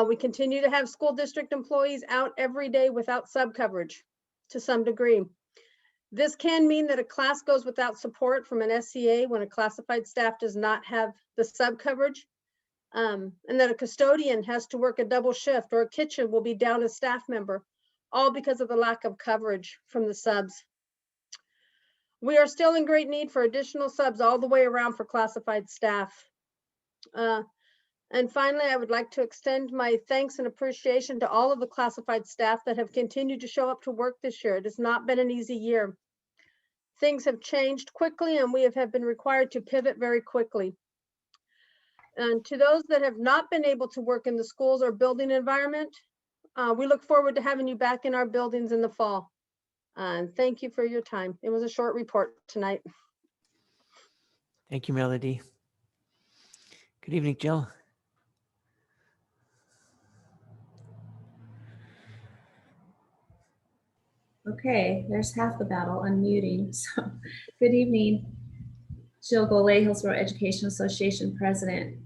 We continue to have school district employees out every day without sub coverage to some degree. This can mean that a class goes without support from an SCA when a classified staff does not have the sub coverage, and that a custodian has to work a double shift, or a kitchen will be down a staff member, all because of the lack of coverage from the subs. We are still in great need for additional subs all the way around for classified staff. And finally, I would like to extend my thanks and appreciation to all of the classified staff that have continued to show up to work this year. It has not been an easy year. Things have changed quickly and we have been required to pivot very quickly. And to those that have not been able to work in the schools or building environment, we look forward to having you back in our buildings in the fall. And thank you for your time. It was a short report tonight. Thank you, Melody. Good evening, Jill. Okay, there's half the battle, unmuting. So, good evening. Jill Golay, Hillsboro Education Association President.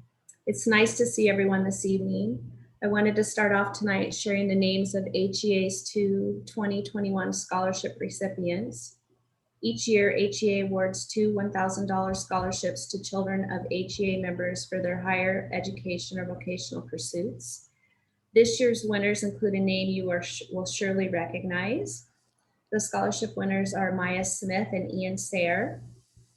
It's nice to see everyone this evening. I wanted to start off tonight sharing the names of HEA's 2 2021 scholarship recipients. Each year, HEA awards 2 $1,000 scholarships to children of HEA members for their higher education or vocational pursuits. This year's winners include a name you will surely recognize. The scholarship winners are Maya Smith and Ian Sayre.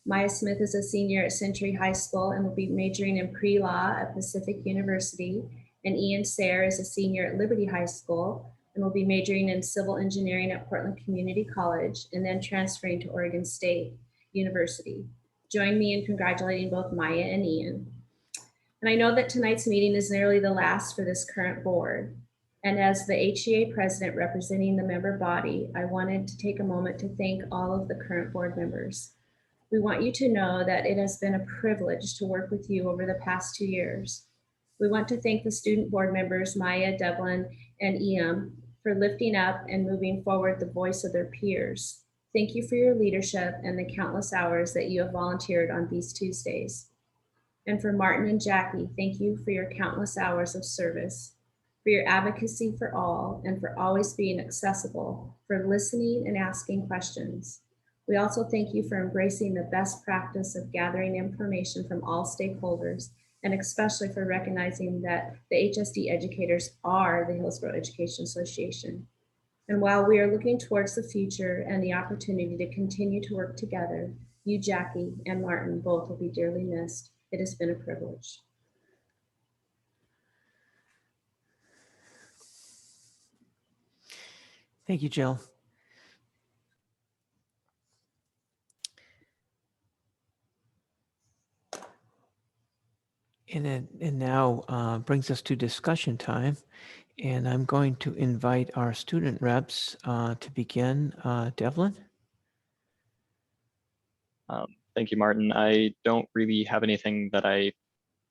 Maya Smith is a senior at Century High School and will be majoring in pre-law at Pacific University. And Ian Sayre is a senior at Liberty High School and will be majoring in civil engineering at Portland Community College and then transferring to Oregon State University. Join me in congratulating both Maya and Ian. And I know that tonight's meeting is nearly the last for this current board. And as the HEA president representing the member body, I wanted to take a moment to thank all of the current board members. We want you to know that it has been a privilege to work with you over the past 2 years. We want to thank the student board members, Maya, Devlin, and Ian, for lifting up and moving forward the voice of their peers. Thank you for your leadership and the countless hours that you have volunteered on these Tuesdays. And for Martin and Jackie, thank you for your countless hours of service, for your advocacy for all, and for always being accessible, for listening and asking questions. We also thank you for embracing the best practice of gathering information from all stakeholders and especially for recognizing that the HSD educators are the Hillsboro Education Association. And while we are looking towards the future and the opportunity to continue to work together, you, Jackie, and Martin both will be dearly missed. It has been a privilege. Thank you, Jill. And now brings us to discussion time. And I'm going to invite our student reps to begin. Devlin? Thank you, Martin. I don't really have anything that I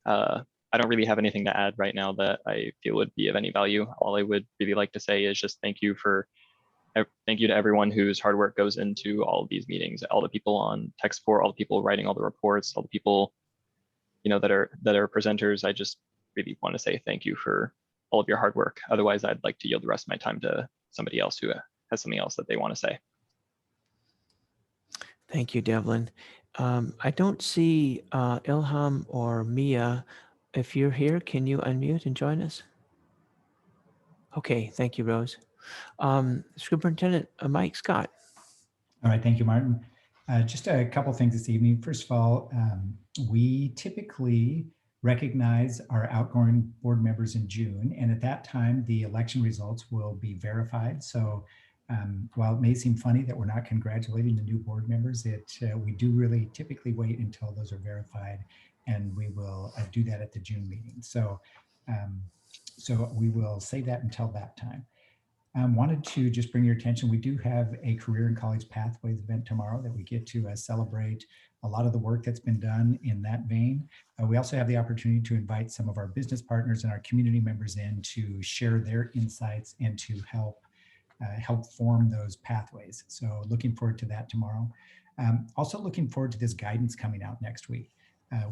don't really have anything to add right now that I feel would be of any value. All I would really like to say is just thank you to everyone whose hard work goes into all of these meetings, all the people on tech support, all the people writing all the reports, all the people, that are presenters. I just really want to say thank you for all of your hard work. Otherwise, I'd like to yield the rest of my time to somebody else who has something else that they want to say. Thank you, Devlin. I don't see Ilham or Mia. If you're here, can you unmute and join us? Okay, thank you, Rose. Superintendent Mike Scott. All right, thank you, Martin. Just a couple things this evening. First of all, we typically recognize our outgoing board members in June, and at that time, the election results will be verified. So while it may seem funny that we're not congratulating the new board members, we do really typically wait until those are verified, and we will do that at the June meeting. So we will save that until that time. Wanted to just bring your attention, we do have a Career and College Pathways event tomorrow that we get to celebrate a lot of the work that's been done in that vein. We also have the opportunity to invite some of our business partners and our community members in to share their insights and to help form those pathways. So looking forward to that tomorrow. Also looking forward to this guidance coming out next week.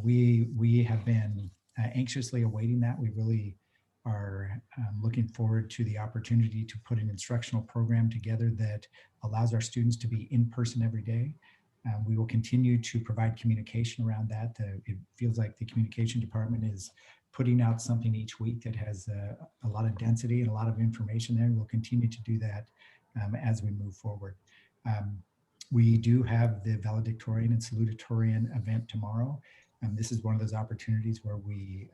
We have been anxiously awaiting that. We really are looking forward to the opportunity to put an instructional program together that allows our students to be in person every day. We will continue to provide communication around that. It feels like the communication department is putting out something each week that has a lot of density and a lot of information there. We'll continue to do that as we move forward. We do have the valedictorian and salutatorian event tomorrow. This is one of those opportunities where we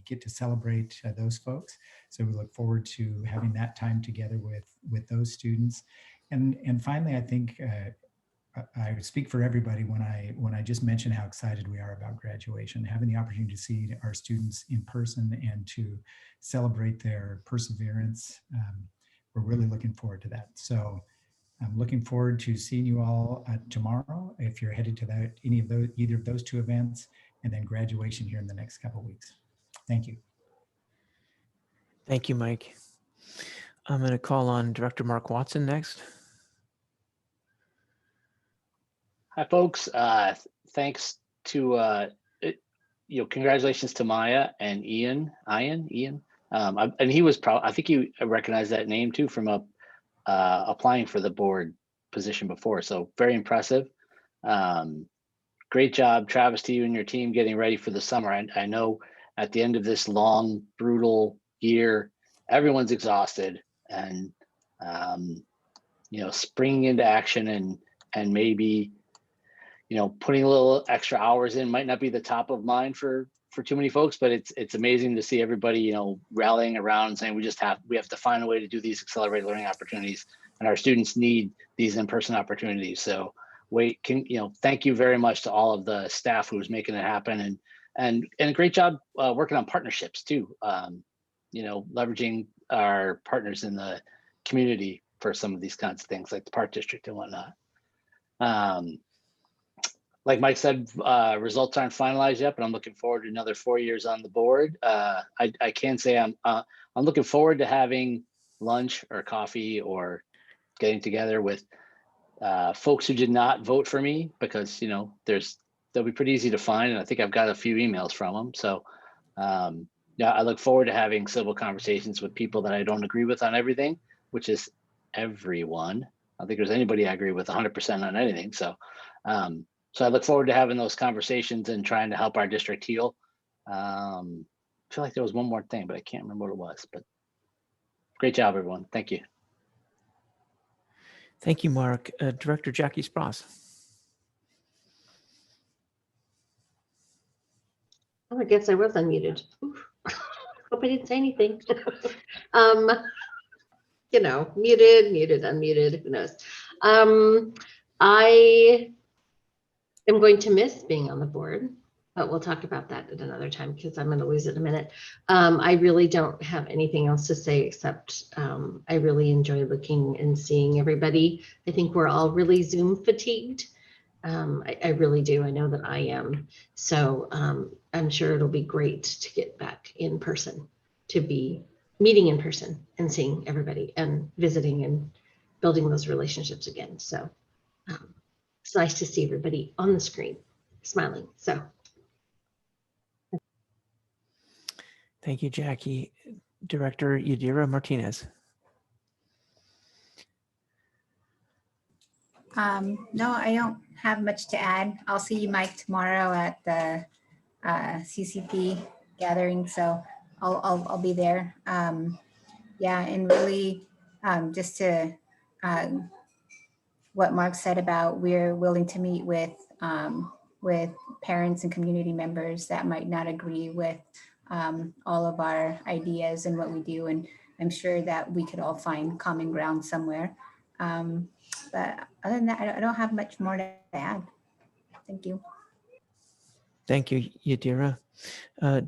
get to celebrate those folks. So we look forward to having that time together with those students. And finally, I think I speak for everybody when I just mention how excited we are about graduation, having the opportunity to see our students in person and to celebrate their perseverance. We're really looking forward to that. So I'm looking forward to seeing you all tomorrow if you're headed to either of those two events, and then graduation here in the next couple of weeks. Thank you. Thank you, Mike. I'm going to call on Director Mark Watson next. Hi, folks. Thanks to congratulations to Maya and Ian. And he was proud. I think you recognized that name too from applying for the board position before. So very impressive. Great job, Travis, to you and your team getting ready for the summer. I know at the end of this long, brutal year, everyone's exhausted, and springing into action and maybe putting a little extra hours in might not be the top of mind for too many folks, but it's amazing to see everybody rallying around and saying we have to find a way to do these accelerated learning opportunities, and our students need these in-person opportunities. So thank you very much to all of the staff who's making it happen, and a great job working on partnerships too. Leveraging our partners in the community for some of these kinds of things like the Park District and whatnot. Like Mike said, results aren't finalized yet, but I'm looking forward to another 4 years on the board. I can say I'm looking forward to having lunch or coffee or getting together with folks who did not vote for me, because they'll be pretty easy to find, and I think I've got a few emails from them. So yeah, I look forward to having civil conversations with people that I don't agree with on everything, which is everyone. I don't think there's anybody I agree with 100% on anything. So I look forward to having those conversations and trying to help our district heal. I feel like there was one more thing, but I can't remember what it was. But great job, everyone. Thank you. Thank you, Mark. Director Jackie Spross. Oh, I guess I was unmuted. Oof. Hope I didn't say anything. You know, muted, unmuted, who knows? I am going to miss being on the board, but we'll talk about that at another time because I'm going to lose it in a minute. I really don't have anything else to say except I really enjoy looking and seeing everybody. I think we're all really Zoom fatigued. I really do. I know that I am. So I'm sure it'll be great to get back in person, to be meeting in person and seeing everybody and visiting and building those relationships again. So it's nice to see everybody on the screen smiling. So Thank you, Jackie. Director Yadira Martinez. No, I don't have much to add. I'll see you, Mike, tomorrow at the CCP gathering, so I'll be there. Yeah, and really just to what Mark said about we're willing to meet with parents and community members that might not agree with all of our ideas and what we do, and I'm sure that we could all find common ground somewhere. But other than that, I don't have much more to add. Thank you. Thank you, Yadira.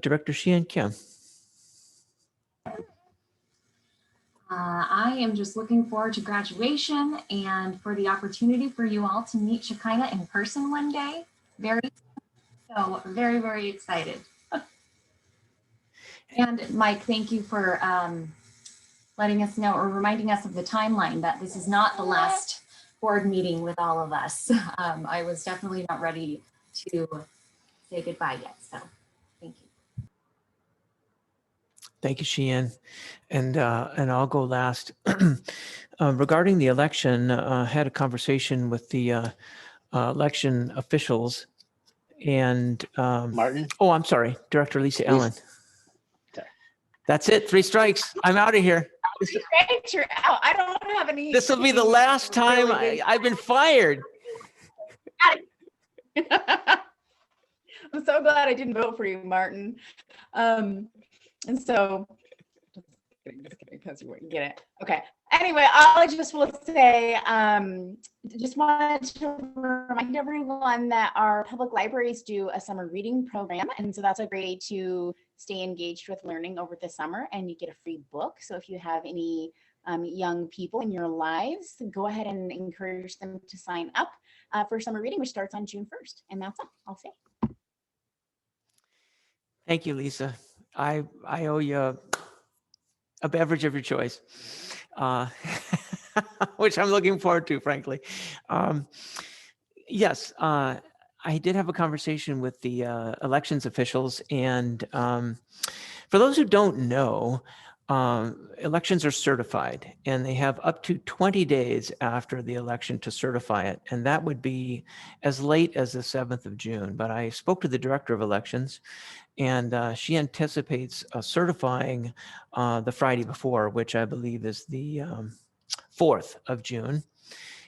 Director Sheehan Kim. I am just looking forward to graduation and for the opportunity for you all to meet Shekinah in person one day. Very excited. And Mike, thank you for letting us know or reminding us of the timeline that this is not the last board meeting with all of us. I was definitely not ready to say goodbye yet, so thank you. Thank you, Sheehan. And I'll go last. Regarding the election, had a conversation with the election officials and Martin? Oh, I'm sorry, Director Lisa Allen. That's it, 3 strikes. I'm out of here. Strikes, you're out. I don't have any. This will be the last time I've been fired. I'm so glad I didn't vote for you, Martin. And so, just kidding, because you wouldn't get it. Okay. Anyway, I just will say, just wanted to remind everyone that our public libraries do a summer reading program. And so that's a great way to stay engaged with learning over the summer, and you get a free book. So if you have any young people in your lives, go ahead and encourage them to sign up for summer reading, which starts on June 1st. And that's all I'll say. Thank you, Lisa. I owe you a beverage of your choice, which I'm looking forward to, frankly. Yes, I did have a conversation with the elections officials, and for those who don't know, elections are certified, and they have up to 20 days after the election to certify it, and that would be as late as the 7th of June. But I spoke to the director of elections, and she anticipates certifying the Friday before, which I believe is the 4th of June.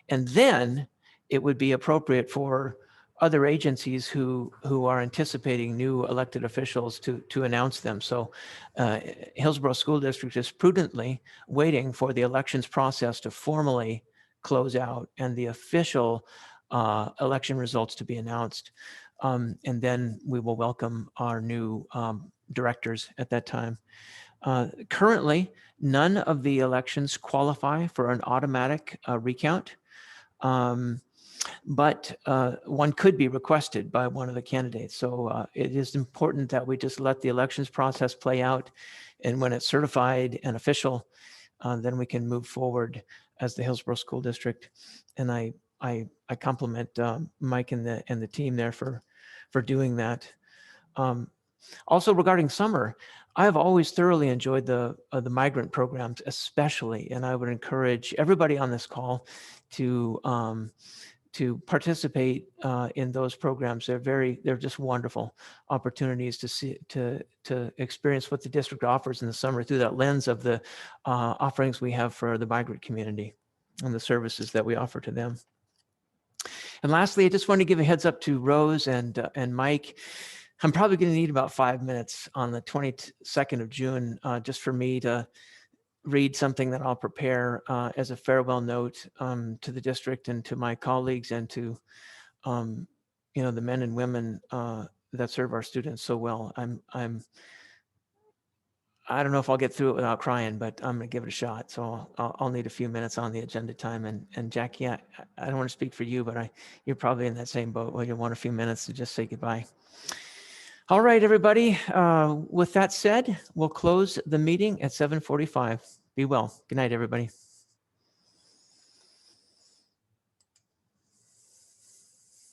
And then it would be appropriate for other agencies who are anticipating new elected officials to announce them. So Hillsboro School District is prudently waiting for the elections process to formally close out and the official election results to be announced. And then we will welcome our new directors at that time. Currently, none of the elections qualify for an automatic recount. But one could be requested by one of the candidates. So it is important that we just let the elections process play out. And when it's certified and official, then we can move forward as the Hillsboro School District. And I compliment Mike and the team there for doing that. Also regarding summer, I've always thoroughly enjoyed the migrant programs, especially, and I would encourage everybody on this call to to participate in those programs. They're just wonderful opportunities to see, to experience what the district offers in the summer through that lens of the offerings we have for the migrant community and the services that we offer to them. And lastly, I just want to give a heads up to Rose and Mike. I'm probably going to need about 5 minutes on the 22nd of June, just for me to read something that I'll prepare as a farewell note to the district and to my colleagues and to, you know, the men and women that serve our students so well. I don't know if I'll get through it without crying, but I'm going to give it a shot. So I'll need a few minutes on the agenda time. And Jackie, I don't want to speak for you, but you're probably in that same boat where you want a few minutes to just say goodbye. All right, everybody. With that said, we'll close the meeting at 7:45. Be well. Good night, everybody.